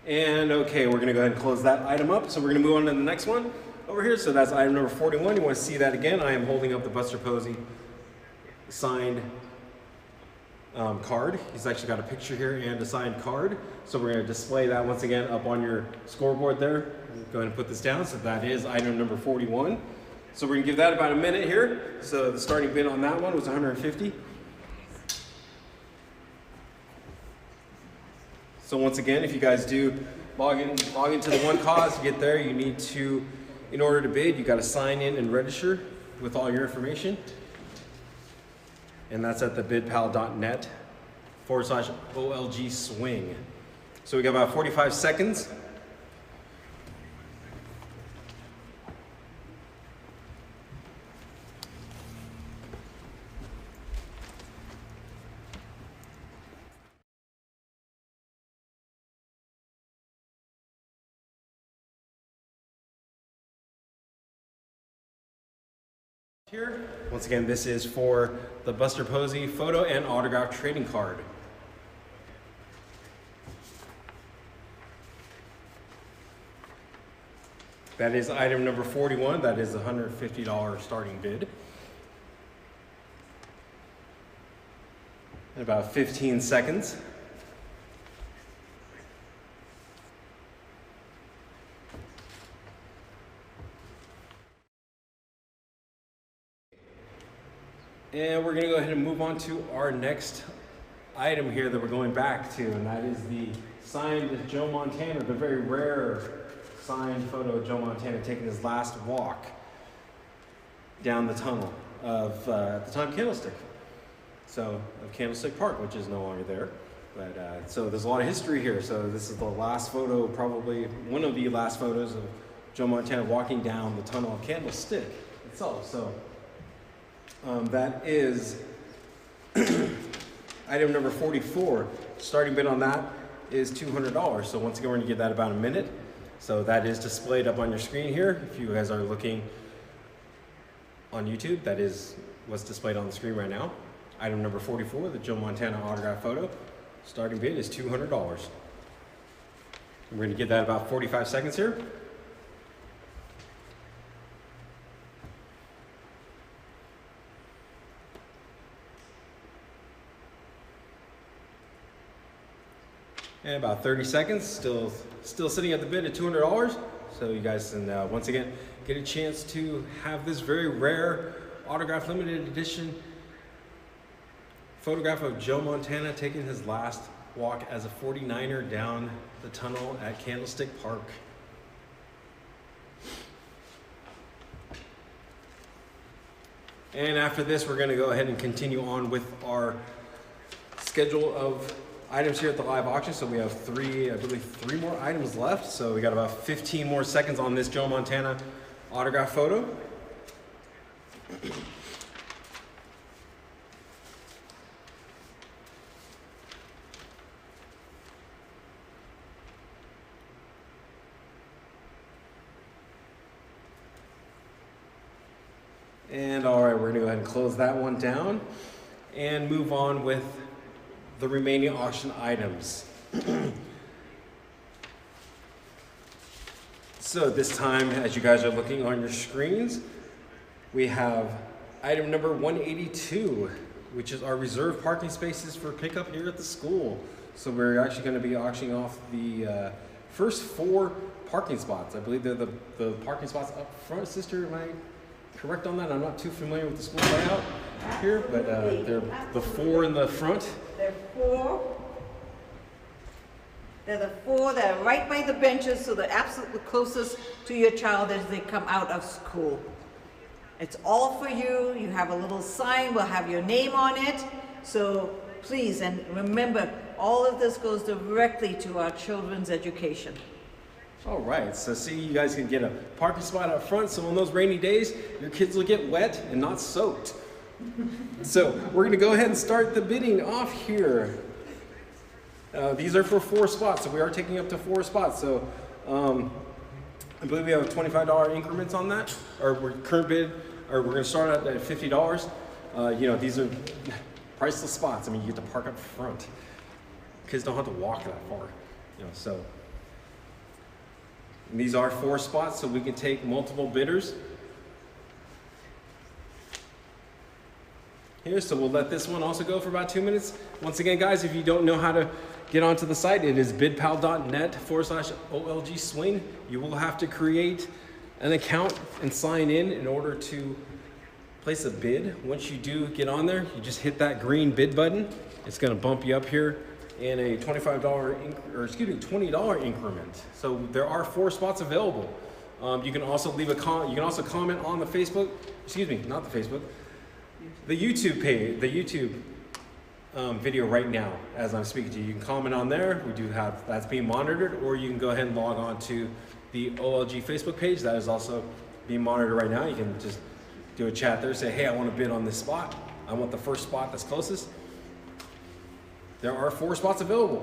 And okay, we're gonna go ahead and close that item up. So we're gonna move on to the next one over here. So that's item number 41. You wanna see that again? I am holding up the Buster Posey signed card. He's actually got a picture here and a signed card. So we're going to display that once again up on your scoreboard there. Go ahead and put this down. So that is item number 41. So we're going to give that about a minute here. So the starting bid on that one was $150. So once again, if you guys do log into the one cause to get there, you need to, in order to bid, you got to sign in and register with all your information. And that's at the bidpal.net/OLG swing. So we got about 45 seconds. Here. Once again, this is for the Buster Posey photo and autograph trading card. That is item number 41. That is a $150 starting bid. In about 15 seconds. And we're going to go ahead and move on to our next item here that we're going back to, and that is the signed Joe Montana, the very rare signed photo of Joe Montana taking his last walk down the tunnel of, at the time, Candlestick. So, of Candlestick Park, which is no longer there. But, so there's a lot of history here. So this is the last photo, probably one of the last photos of Joe Montana walking down the tunnel of Candlestick itself. So that is item number 44. Starting bid on that is $200. So once again, we're gonna give that about a minute. So that is displayed up on your screen here. If you guys are looking on YouTube, that is what's displayed on the screen right now. Item number 44, the Joe Montana autograph photo. Starting bid is $200. We're going to give that about 45 seconds here. And about 30 seconds, still sitting at the bid at $200. So you guys can once again get a chance to have this very rare autograph limited edition photograph of Joe Montana taking his last walk as a 49er down the tunnel at Candlestick Park. And after this, we're going to go ahead and continue on with our schedule of items here at the live auction. So we have I believe three more items left. So we got about 15 more seconds on this Joe Montana autograph photo. And all right, we're gonna go ahead and close that one down and move on with the remaining auction items. So this time, as you guys are looking on your screens, we have item number 182, which is our reserved parking spaces for pickup here at the school. So we're actually gonna be auctioning off the first 4 parking spots. I believe they're the parking spots up front. Sister, am I correct on that? I'm not too familiar with the school layout here, but they're the 4 in the front. They're 4. They're the 4 that are right by the benches, so they're absolutely closest to your child as they come out of school. It's all for you. You have a little sign. We'll have your name on it. So please, and remember, all of this goes directly to our children's education. All right, so see, you guys can get a parking spot up front, so on those rainy days, your kids will get wet and not soaked. So we're gonna go ahead and start the bidding off here. These are for 4 spots, so we are taking up to 4 spots. So I believe we have $25 increments on that, or we're current bid, or we're gonna start out at $50. You know, these are priceless spots. I mean, you get to park up front. Kids don't have to walk that far, you know, so. And these are 4 spots, so we can take multiple bidders. Here, so we'll let this one also go for about 2 minutes. Once again, guys, if you don't know how to get onto the site, it is bidpal.net/OLG swing. You will have to create an account and sign in order to place a bid. Once you do get on there, you just hit that green bid button. It's gonna bump you up here in a $20 increment. So there are 4 spots available. You can also leave a you can also comment on the Facebook, excuse me, not the Facebook, the YouTube page, the YouTube video right now as I'm speaking to you. You can comment on there. We do have, that's being monitored, or you can go ahead and log on to the OLG Facebook page. That is also being monitored right now. You can just do a chat there, say, hey, I want to bid on this spot. I want the first spot that's closest. There are 4 spots available.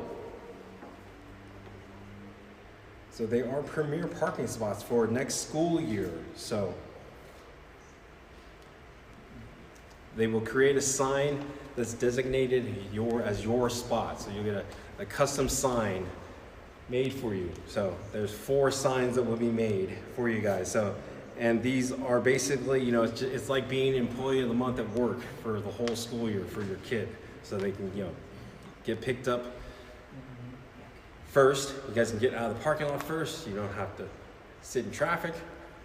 So they are premier parking spots for next school year. So they will create a sign that's designated as your spot. So you'll get a custom sign made for you. So there's 4 signs that will be made for you guys. So, and these are basically, you know, it's like being employee of the month at work for the whole school year for your kid. So they can, you know, get picked up first. You guys can get out of the parking lot first. You don't have to sit in traffic.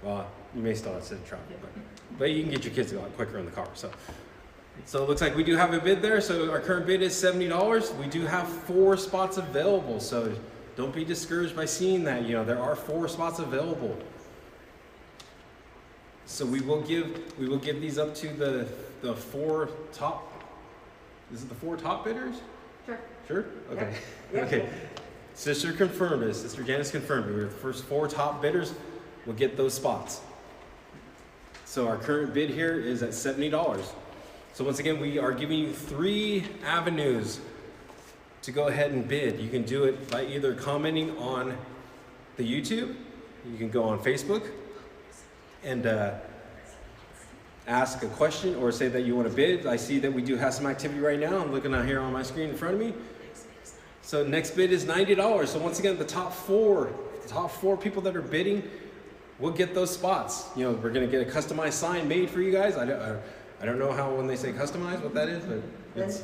Well, you may still have to sit in traffic, but you can get your kids a lot quicker in the car. So it looks like we do have a bid there. So our current bid is $70. We do have 4 spots available. So don't be discouraged by seeing that. You know, there are 4 spots available. So we will give these up to the 4 top. Is it the 4 top bidders? Sure. Sure? Okay. Yep. Okay. Sister confirmed it. Sister Janice confirmed it. We're the first 4 top bidders will get those spots. So our current bid here is at $70. So once again, we are giving you 3 avenues to go ahead and bid. You can do it by either commenting on the YouTube, you can go on Facebook and ask a question or say that you want to bid. I see that we do have some activity right now. I'm looking out here on my screen in front of me. So next bid is $90. So once again, the top four people that are bidding will get those spots. You know, we're gonna get a customized sign made for you guys. I don't know how when they say customized what that is, but it's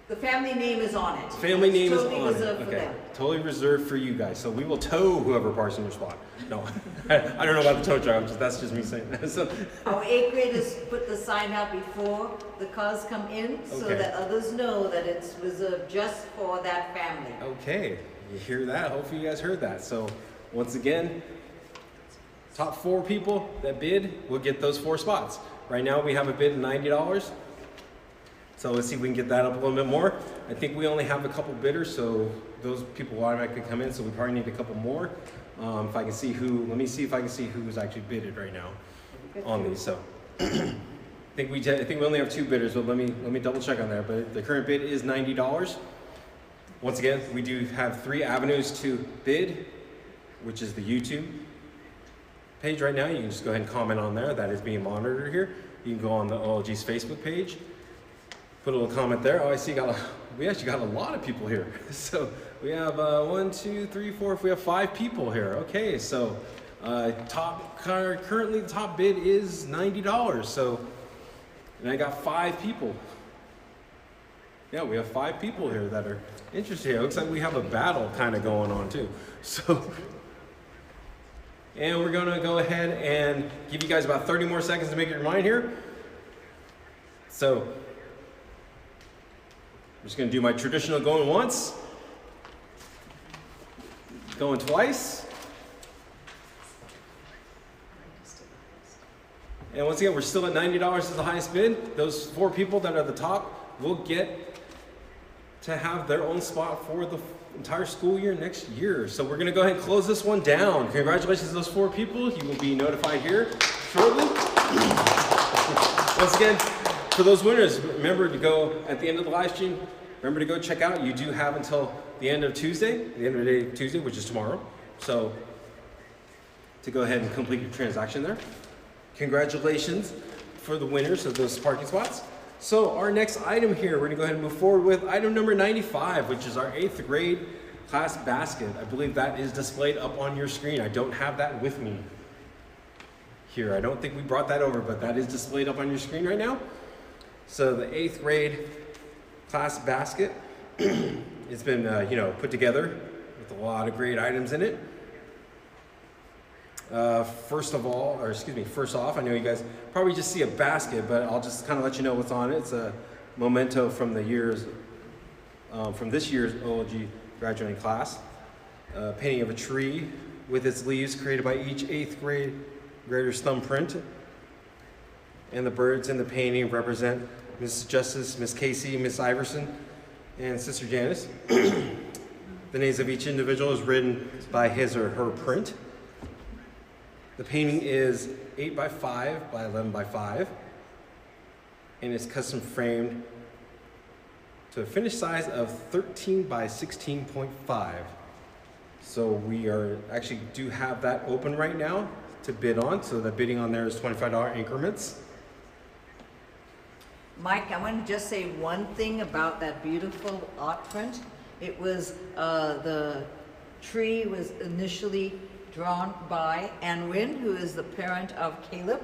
the family name is on it. Family name is totally on it. reserved for Okay, them. totally reserved for you guys. So we will tow whoever parks in your spot. No, I don't know about the tow truck. That's just me saying that. So, Our 8th graders put the sign out before the cars come in so Okay. that others know that it's reserved just for that family. okay, you hear that? Hopefully you guys heard that. So once again, top 4 people that bid will get those 4 spots. Right now we have a bid of $90. So let's see if we can get that up a little bit more. I think we only have a couple bidders, so those people will automatically come in, so we probably need a couple more. If I can see who, let me see if I can see who's actually bidded right now on these. So I think we only have 2 bidders, but let me double check on that. But the current bid is $90. Once again, we do have 3 avenues to bid, which is the YouTube page right now. You can just go ahead and comment on there. That is being monitored here. You can go on the OLG's Facebook page, put a little comment there. Oh, I see we actually got a lot of people here. So we have 1, 2, 3, 4, we have 5 people here. Okay, so currently the top bid is $90. So, and I got 5 people. Yeah, we have 5 people here that are interested. It looks like we have a battle kind of going on too. So, and we're gonna go ahead and give you guys about 30 more seconds to make your mind here. So, I'm just gonna do my traditional going once, going twice. And once again, we're still at $90 as the highest bid. Those 4 people that are at the top will get to have their own spot for the entire school year next year. So we're gonna go ahead and close this one down. Congratulations to those 4 people. You will be notified here shortly. Once again, for those winners, remember to go at the end of the live stream, remember to go check out. You do have until the end of Tuesday, the end of the day Tuesday, which is tomorrow. So to go ahead and complete your transaction there. Congratulations for the winners of those parking spots. So our next item here, we're gonna go ahead and move forward with item number 95, which is our 8th grade class basket. I believe that is displayed up on your screen. I don't have that with me here. I don't think we brought that over, but that is displayed up on your screen right now. So the 8th grade class basket, it's been put together with a lot of great items in it. First off, I know you guys probably just see a basket, but I'll just kind of let you know what's on it. It's a memento from this year's OLG graduating class. Painting of a tree with its leaves created by each 8th grade grader's thumbprint. And the birds in the painting represent Miss Justice, Miss Casey, Miss Iverson, and Sister Janice. The names of each individual is written by his or her print. The painting is 8 by 5 by 11 by 5, and it's custom framed to a finished size of 13 by 16.5. So we do have that open right now to bid on. So the bidding on there is $25 increments. Mike, I want to just say one thing about that beautiful art print. It was, the tree was initially drawn by Ann Wynn, who is the parent of Caleb,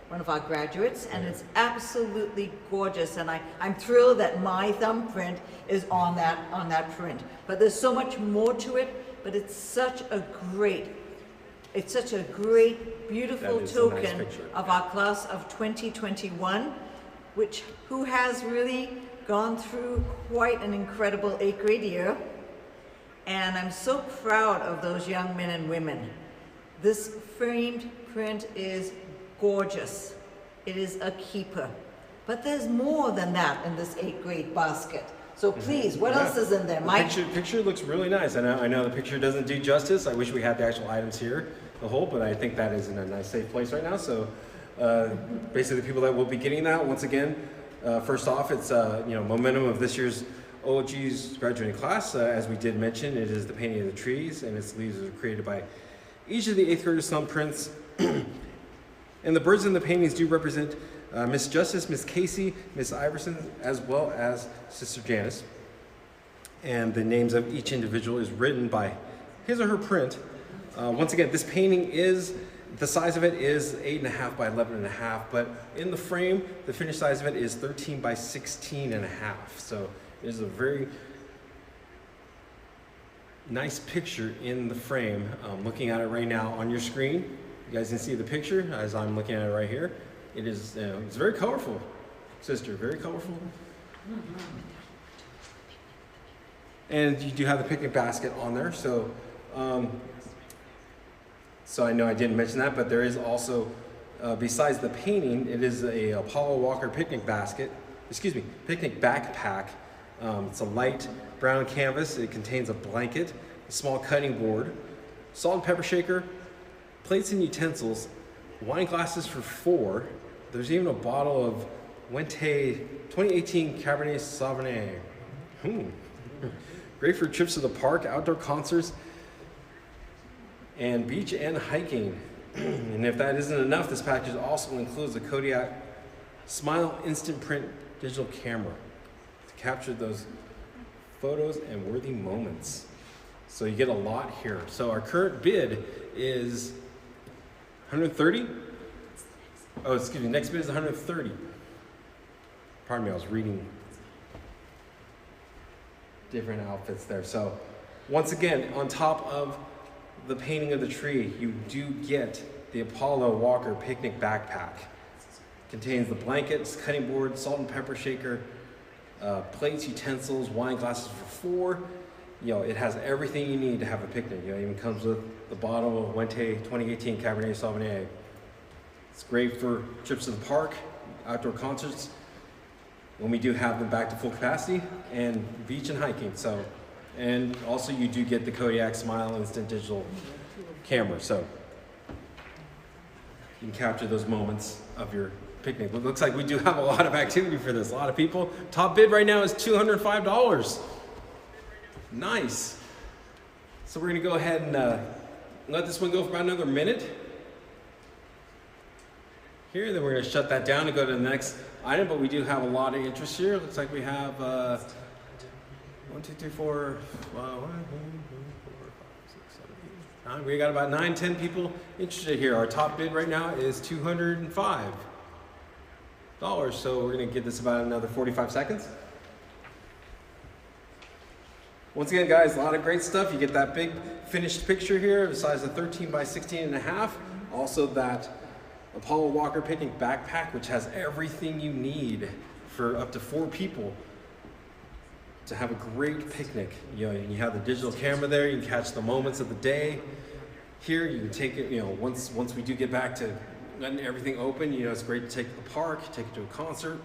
one of our graduates, and it's absolutely gorgeous. And I'm thrilled that my thumbprint is on that print. But there's so much more to it, but it's such a great, beautiful token of our class of 2021, who has really gone through quite an incredible 8th grade year. And I'm so proud of those young men and women. This framed print is gorgeous. It is a keeper. But there's more than that in this 8th grade basket. So please, what else is in there, Mike? The picture looks really nice. I know the picture doesn't do justice. I wish we had the actual items here, the whole, but I think that is in a nice, safe place right now. So basically the people that will be getting that, once again, first off, it's momentum of this year's OLG's graduating class. As we did mention, it is the painting of the trees, and its leaves are created by each of the 8th graders' thumbprints. And the birds in the paintings do represent Miss Justice, Miss Casey, Miss Iverson, as well as Sister Janice. And the names of each individual is written by his or her print. Once again, this painting is, the size of it is 8.5 by 11.5, but in the frame, the finished size of it is 13 by 16.5. So it is a very nice picture in the frame. Looking at it right now on your screen, you guys can see the picture as I'm looking at it right here. It is, it's very colorful, sister, very colorful. And you do have the picnic basket on there, so so I know I didn't mention that, but there is also, besides the painting, it is a Apollo Walker picnic basket, picnic backpack. It's a light brown canvas. It contains a blanket, a small cutting board, salt and pepper shaker, plates and utensils, wine glasses for 4. There's even a bottle of Wente 2018 Cabernet Sauvignon. Great for trips to the park, outdoor concerts, and beach and hiking. And if that isn't enough, this package also includes a Kodiak Smile Instant Print digital camera to capture those photos and worthy moments. So you get a lot here. So our current bid is $130. Oh, excuse me, next bid is $130. Pardon me, I was reading different outfits there. So once again, on top of the painting of the tree, you do get the Apollo Walker picnic backpack. Contains the blankets, cutting board, salt and pepper shaker, plates, utensils, wine glasses for 4. You know, it has everything you need to have a picnic. You know, it even comes with the bottle of Wente 2018 Cabernet Sauvignon. It's great for trips to the park, outdoor concerts, when we do have them back to full capacity, and beach and hiking. So, and also you do get the Kodiak Smile Instant Digital camera. So you can capture those moments of your picnic. It looks like we do have a lot of activity for this, a lot of people. Top bid right now is $205. Nice. So we're gonna go ahead and let this one go for about another minute. Here, then we're gonna shut that down and go to the next item, but we do have a lot of interest here. Looks like we have 1, 2, 3, 4, 5, 6, 7, 8, 9. We got about 9, 10 people interested here. Our top bid right now is $205. So we're gonna give this about another 45 seconds. Once again, guys, a lot of great stuff. You get that big finished picture here, the size of 13 by 16.5. Also that Apollo Walker picnic backpack, which has everything you need for up to 4 people to have a great picnic. You know, you have the digital camera there. You can catch the moments of the day. Here, you can take it. You know, once we do get back to letting everything open, you know, it's great to take it to the park, take it to a concert.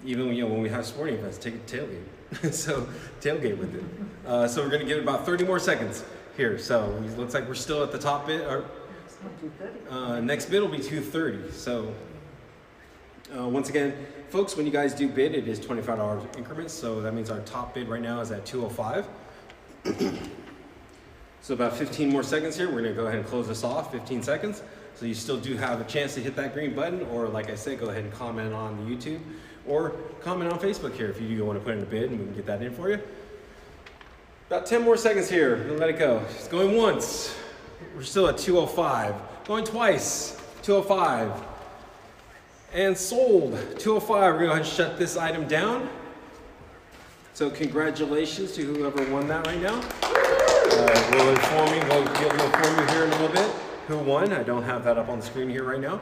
Even when we have sporting events, take it to tailgate. So tailgate with it. So we're going to give it about 30 more seconds here. So it looks like we're still at the top bid. Next bid will be $230. So once again, folks, when you guys do bid, it is $25 increments. So that means our top bid right now is at $205. So about 15 more seconds here. We're going to go ahead and close this off. 15 seconds. So you still do have a chance to hit that green button, or like I said, go ahead and comment on the YouTube, or comment on Facebook here if you do want to put in a bid, and we can get that in for you. About 10 more seconds here. Let it go. It's going once. We're still at $205. Going twice. $205. And sold. $205. We're going to go ahead and shut this item down. So congratulations to whoever won that right now. We'll inform you here in a little bit who won. I don't have that up on the screen here right now.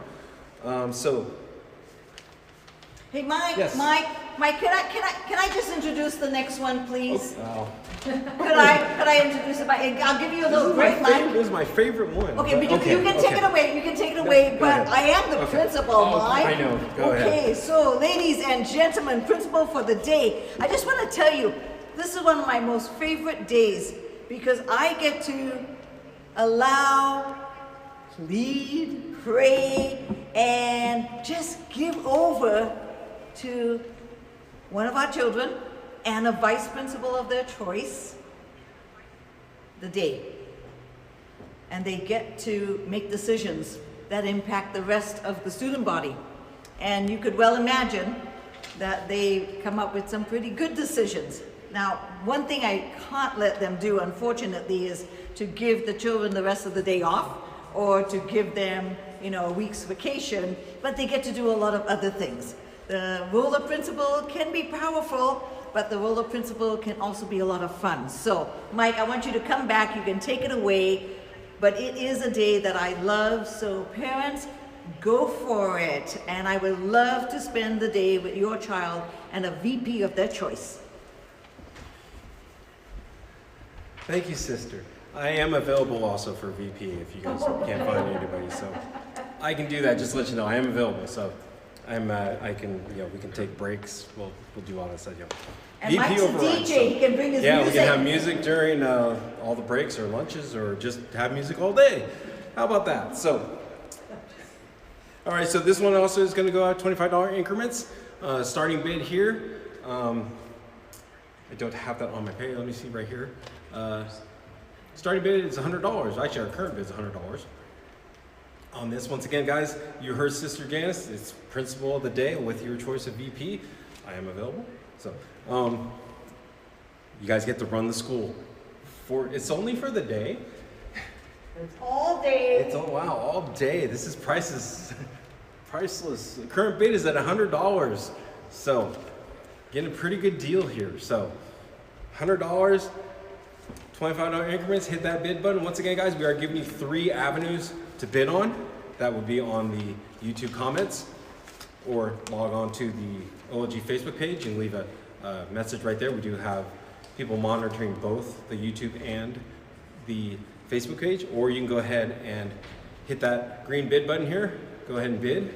Hey, Mike. Yes. Mike, can I just introduce the next one, please? Oh. Could I introduce it? I'll give you a little break, Mike. This is my favorite one. Okay, but you can take it away. You can take it away. But I am the principal, Mike. I know. Go ahead. Okay, so ladies and gentlemen, principal for the day. I just want to tell you, this is one of my most favorite days because I get to allow, lead, pray, and just give over to one of our children, and a vice principal of their choice the day. And they get to make decisions that impact the rest of the student body. And you could well imagine that they come up with some pretty good decisions. Now, one thing I can't let them do, unfortunately, is to give the children the rest of the day off or to give them, you know, a week's vacation, but they get to do a lot of other things. The role of principal can be powerful, but the role of principal can also be a lot of fun. So, Mike, I want you to come back. You can take it away, but it is a day that I love, so parents, go for it. And I would love to spend the day with your child and a VP of their choice. Thank you, sister. I am available also for VP if you guys can't find anybody. So I can do that. Just to let you know, I am available. So I can, you know, we can take breaks. We'll do all that stuff. And VP Mike's a DJ. So, he can bring his music. Yeah, we can have music during all the breaks or lunches, or just have music all day. How about that? So, all right. So this one also is going to go out $25 increments. Starting bid here. I don't have that on my pay. Let me see right here. Starting bid is $100. Actually, our current bid is $100. On this, once again, guys, you heard Sister Janice. It's principal of the day with your choice of VP. I am available. So, you guys get to run the school. It's only for the day. It's all day. It's all day. This is priceless. The current bid is at $100. So, getting a pretty good deal here. So, $100. $25 increments, hit that bid button. Once again, guys, we are giving you 3 avenues to bid on. That would be on the YouTube comments, or log on to the OLG Facebook page and leave a message right there. We do have people monitoring both the YouTube and the Facebook page, or you can go ahead and hit that green bid button here. Go ahead and bid.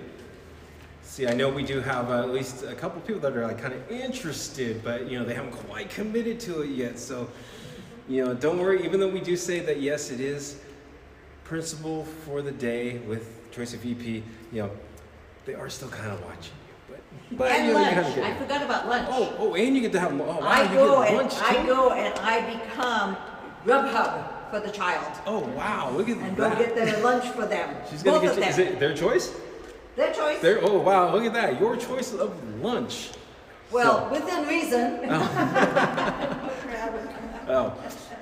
See, I know we do have at least a couple people that are like kind of interested, but you know, they haven't quite committed to it yet. So, you know, don't worry, even though we do say that, yes, it is principal for the day with choice of VP, you know, they are still kind of watching you. But and you know, lunch. you kind of I forgot about lunch. Oh, and you get to have, oh, wow, I you go get and lunch too? I go and I become Grubhub for the child. Oh, wow, look at and that. And go get their lunch for them. She's Both gonna get of you, them. is it their choice? Their choice. Oh, wow, look at that. Your choice of lunch. Well, within reason. Oh,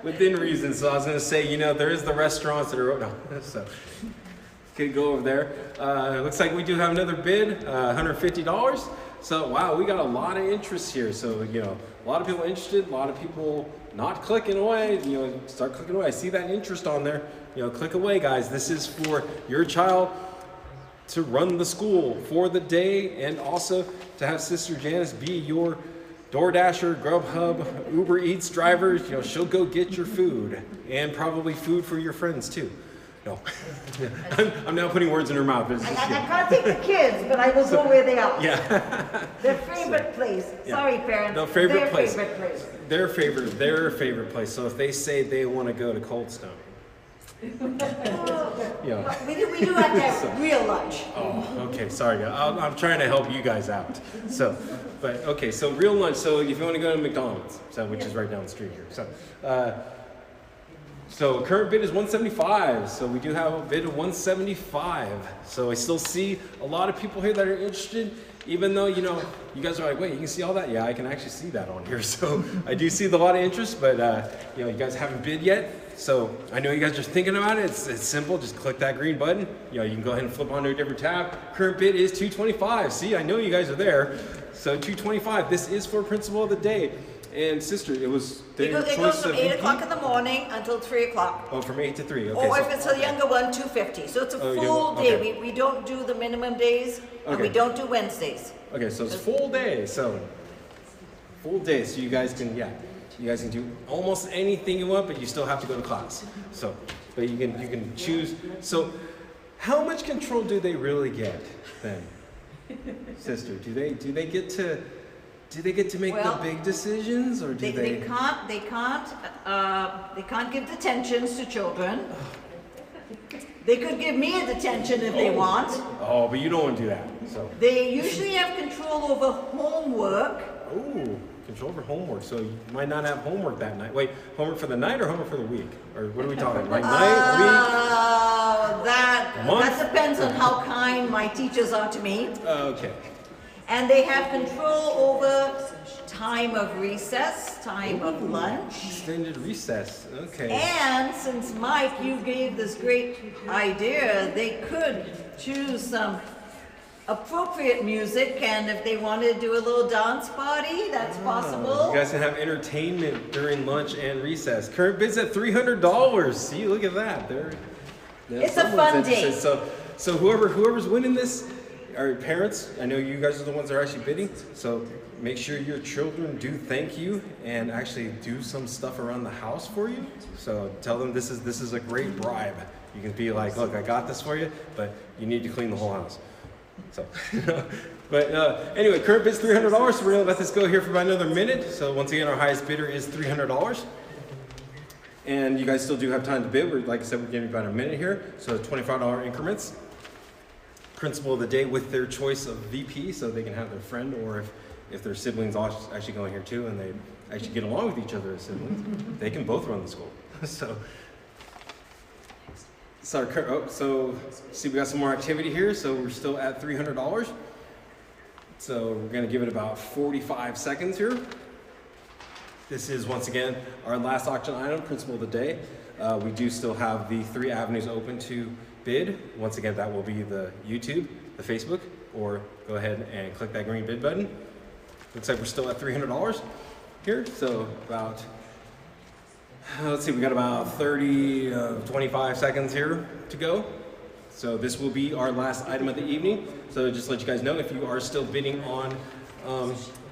within reason. So I was going to say, you know, there is the restaurants that are, no, so could go over there. Looks like we do have another bid, $150. So, wow, we got a lot of interest here. So, you know, a lot of people interested, a lot of people not clicking away, you know, start clicking away. I see that interest on there. You know, click away, guys. This is for your child to run the school for the day, and also to have Sister Janice be your DoorDasher, Grubhub, Uber Eats driver. You know, she'll go get your food, and probably food for your friends too. No, I'm now putting words in her mouth. I can't take the kids, but I will go where they are. Yeah. Their favorite place. Yeah. Sorry, parents. No, favorite place. Favorite place. Their favorite place. So if they say they want to go to Cold Stone, yeah. We do have to have real lunch. Oh, okay. Sorry, I'm trying to help you guys out. So, but okay. So real lunch. So if you want to go to McDonald's, so which is right down the street here. So current bid is $175. So we do have a bid of $175. So I still see a lot of people here that are interested. Even though, you know, you guys are like, wait, you can see all that? Yeah, I can actually see that on here. So I do see a lot of interest, but you know, you guys haven't bid yet. So I know you guys are thinking about it. It's simple. Just click that green button. You know, you can go ahead and flip onto a different tab. Current bid is $225. See, I know you guys are there. So $225. This is for principal of the day. And sister, it was it goes from 8 o'clock in the morning until 3 o'clock. Oh, from 8 to 3. Okay. Or if it's a younger one, $250. So it's a full day. Okay. We don't do the minimum days, and we don't do Wednesdays. Okay, so it's full day. So full day. So you guys can, you guys can do almost anything you want, but you still have to go to class. So, but you can choose. So, how much control do they really get then, sister? Do they get to make the big decisions, or do they? They can't give detentions to children. They could give me a detention if they want. Oh, but you don't want to do that. So they usually have control over homework ooh, control over homework. So you might not have homework that night. Wait, homework for the night or homework for the week? Or what are we talking? Like night, week? That depends on how kind my teachers are to me. Okay. And they have control over time of recess, time of lunch. Extended recess, okay. And since Mike, you gave this great idea, they could choose some appropriate music, and if they wanted to do a little dance party, that's possible. You guys can have entertainment during lunch and recess. Current bid's at $300. See, look at that. It's a fun day. So whoever's winning this, our parents, I know you guys are the ones that are actually bidding, so make sure your children do thank you and actually do some stuff around the house for you. So tell them this is a great bribe. You can be like, look, I got this for you, but you need to clean the whole house. So, but anyway, current bid's $300, so we're gonna let this go here for about another minute. So once again, our highest bidder is $300. And you guys still do have time to bid. Like I said, we're giving about a minute here, so $25 increments. Principal of the day with their choice of VP, so they can have their friend, or if their siblings actually go in here too and they actually get along with each other as siblings, they can both run the school. So see, we got some more activity here, so we're still at $300. So we're gonna give it about 45 seconds here. This is, once again, our last auction item, principal of the day. We do still have the 3 avenues open to bid. Once again, that will be the YouTube, the Facebook, or go ahead and click that green bid button. Looks like we're still at $300 here, so about, let's see, we got about 25 seconds here to go. So this will be our last item of the evening. So just to let you guys know, if you are still bidding on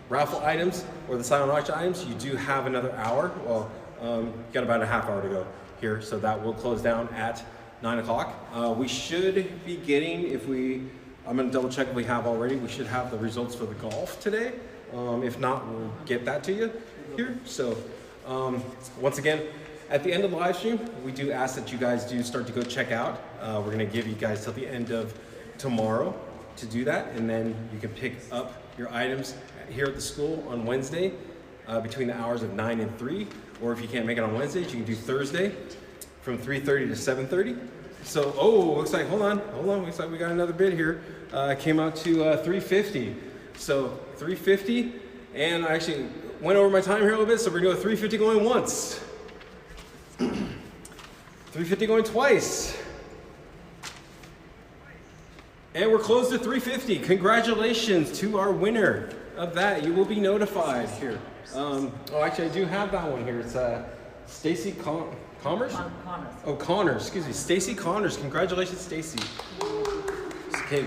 raffle items or the silent auction items, you do have another hour. Well, you got about a half hour to go here, so that will close down at 9 o'clock. We should be getting, I'm gonna double check if we have already, we should have the results for the golf today. If not, we'll get that to you here. So once again, at the end of the live stream, we do ask that you guys do start to go check out. We're gonna give you guys till the end of tomorrow to do that, and then you can pick up your items here at the school on Wednesday between the hours of 9 and 3, or if you can't make it on Wednesdays, you can do Thursday from 3:30 to 7:30. So, looks like, hold on, looks like we got another bid here. Came out to $350. So $350, and I actually went over my time here a little bit, so we're gonna go $350 going once. $350 going twice. And we're closed at $350. Congratulations to our winner of that. You will be notified here. Actually, I do have that one here. It's Stacy Connors? Oh, Connors, excuse me. Stacy Connors. Congratulations, Stacy. Okay,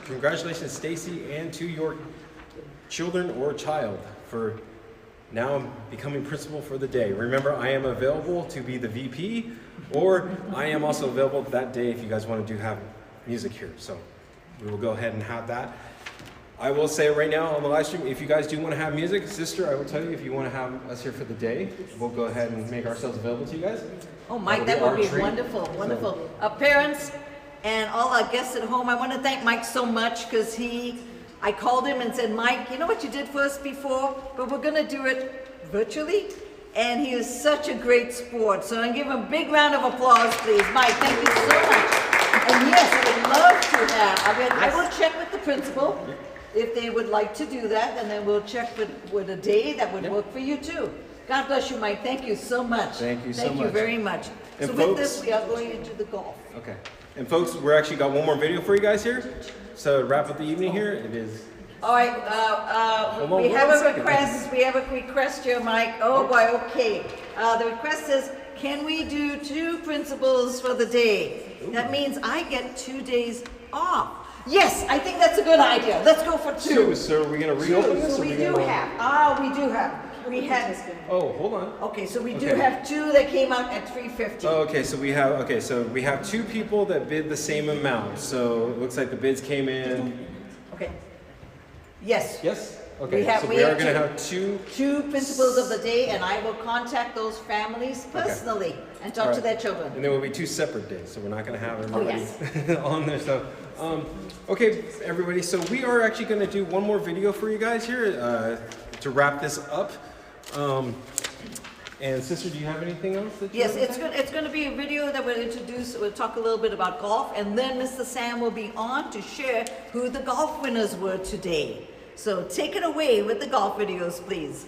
congratulations, Stacy, and to your children or child for now becoming principal for the day. Remember, I am available to be the VP, or I am also available that day if you guys want to have music here. So we will go ahead and have that. I will say right now on the live stream, if you guys do want to have music, sister, I will tell you, if you want to have us here for the day, we'll go ahead and make ourselves available to you guys. Oh, Mike, that would be wonderful, wonderful. Parents and all our guests at home, I want to thank Mike so much because I called him and said, Mike, you know what you did for us before, but we're going to do it virtually. And he is such a great sport. So I give him a big round of applause, please. Mike, thank you so much. And yes, I would love to have, I will check with the principal if they would like to do that, and then we'll check with a day that would work for you too. God bless you, Mike. Thank you so much. Thank you so much. Thank you very much. And so folks, with this, we are going into the golf. Okay. And folks, we're actually got one more video for you guys here. So to wrap up the evening here, it is. All right, we have a request. We have a request here, Mike. Oh boy, okay. The request is, can we do 2 principals for the day? Ooh. That means I get 2 days off. Yes, I think that's a good idea. Let's go for 2. So are we going to reopen this? So we do have. We had. Oh, hold on. Okay, so we do have 2 that came out at $350. Okay, so we have 2 people that bid the same amount. So it looks like the bids came in. Okay. Yes. Yes? Okay, so we are going to have two principals of the day, and I will contact those families personally and talk to their children. And there will be 2 separate days, so we're not going to have everybody yes. on there. So, okay, everybody. So we are actually going to do one more video for you guys here to wrap this up. And sister, do you have anything else that you Yes, it's going to be a video that we'll talk a little bit about golf, and then Mr. Sam will be on to share who the golf winners were today. So take it away with the golf videos, please.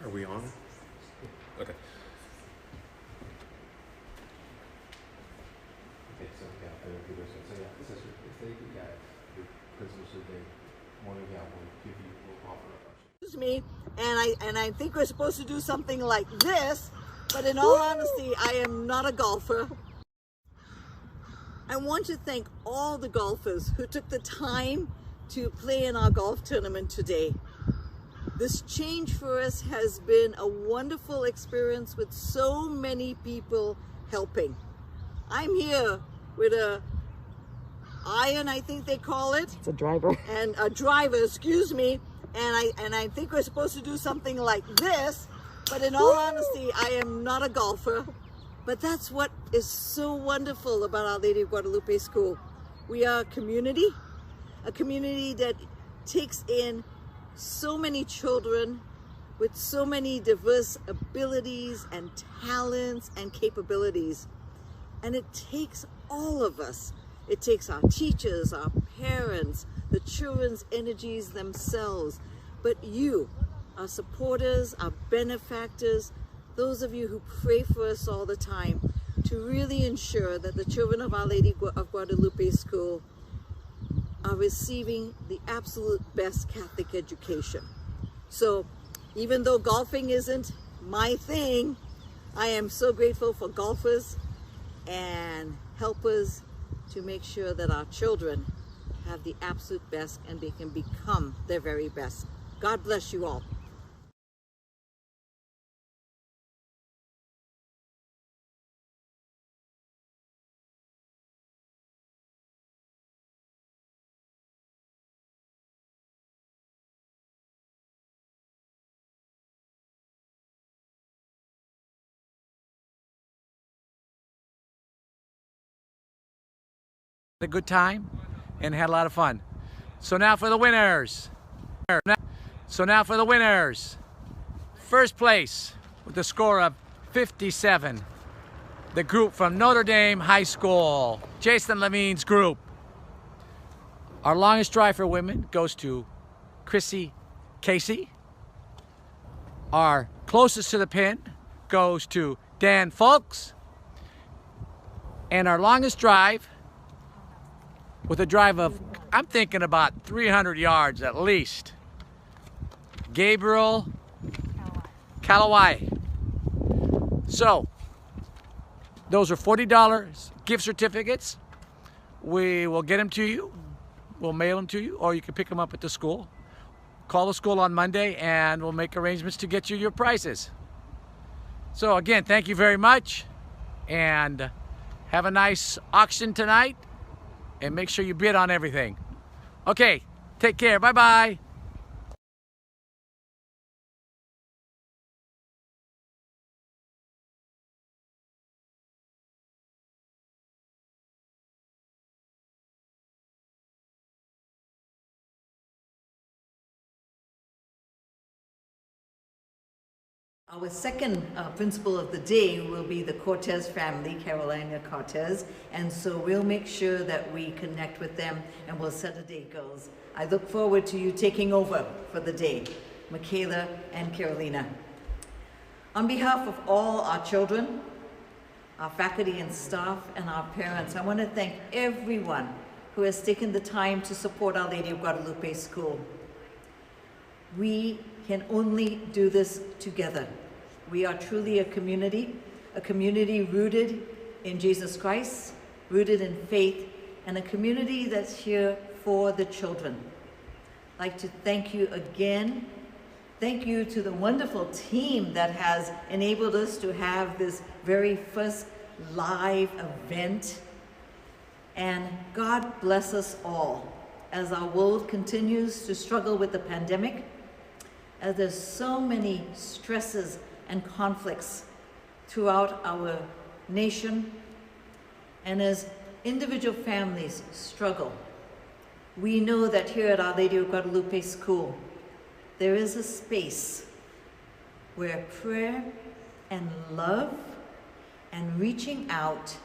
Are we on? Okay. Excuse me, and I think we're supposed to do something like this, but in all honesty, I am not a golfer. I want to thank all the golfers who took the time to play in our golf tournament today. This change for us has been a wonderful experience with so many people helping. I'm here with a iron, I think they call it. It's a driver. And a driver, excuse me. And I think we're supposed to do something like this, but in all honesty, I am not a golfer. But that's what is so wonderful about Our Lady of Guadalupe School. We are a community that takes in so many children with so many diverse abilities and talents and capabilities. And it takes all of us. It takes our teachers, our parents, the children's energies themselves, but you, our supporters, our benefactors, those of you who pray for us all the time, to really ensure that the children of Our Lady of Guadalupe School are receiving the absolute best Catholic education. So even though golfing isn't my thing, I am so grateful for golfers and helpers to make sure that our children have the absolute best and they can become their very best. God bless you all. A good time and had a lot of fun. So now for the winners. First place with a score of 57. The group from Notre Dame High School, Jason Levine's group. Our longest drive for women goes to Chrissy Casey. Our closest to the pin goes to Dan Folks. And our longest drive, with a drive of, I'm thinking about 300 yards at least, Gabriel Kalawai. So, those are $40 gift certificates. We will get them to you. We'll mail them to you, or you can pick them up at the school. Call the school on Monday and we'll make arrangements to get you your prizes. So again, thank you very much, and have a nice auction tonight. And make sure you bid on everything. Okay, take care. Bye-bye. Our second principal of the day will be the Cortez family, Carolina Cortez, and so we'll make sure that we connect with them and we'll set a date goes. I look forward to you taking over for the day, Michaela and Carolina. On behalf of all our children, our faculty and staff, and our parents, I want to thank everyone who has taken the time to support Our Lady of Guadalupe School. We can only do this together. We are truly a community rooted in Jesus Christ, rooted in faith, and a community that's here for the children. I'd like to thank you again Thank you to the wonderful team that has enabled us to have this very first live event. And God bless us all as our world continues to struggle with the pandemic, as there's so many stresses and conflicts throughout our nation, and as individual families struggle. We know that here at Our Lady of Guadalupe School, there is a space where prayer and love and reaching out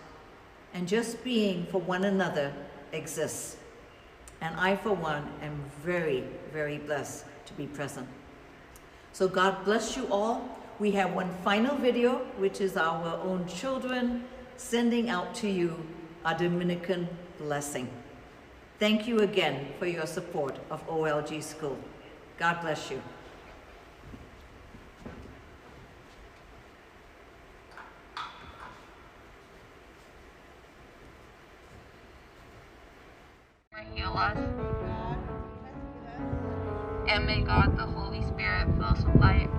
and just being for one another exists. And I, for one, am very, very blessed to be present. So God bless you all. We have one final video, which is our own children sending out to you a Dominican blessing. Thank you again for your support of OLG School. God bless you. Heal us. And may God, the Holy Spirit, fill us with light.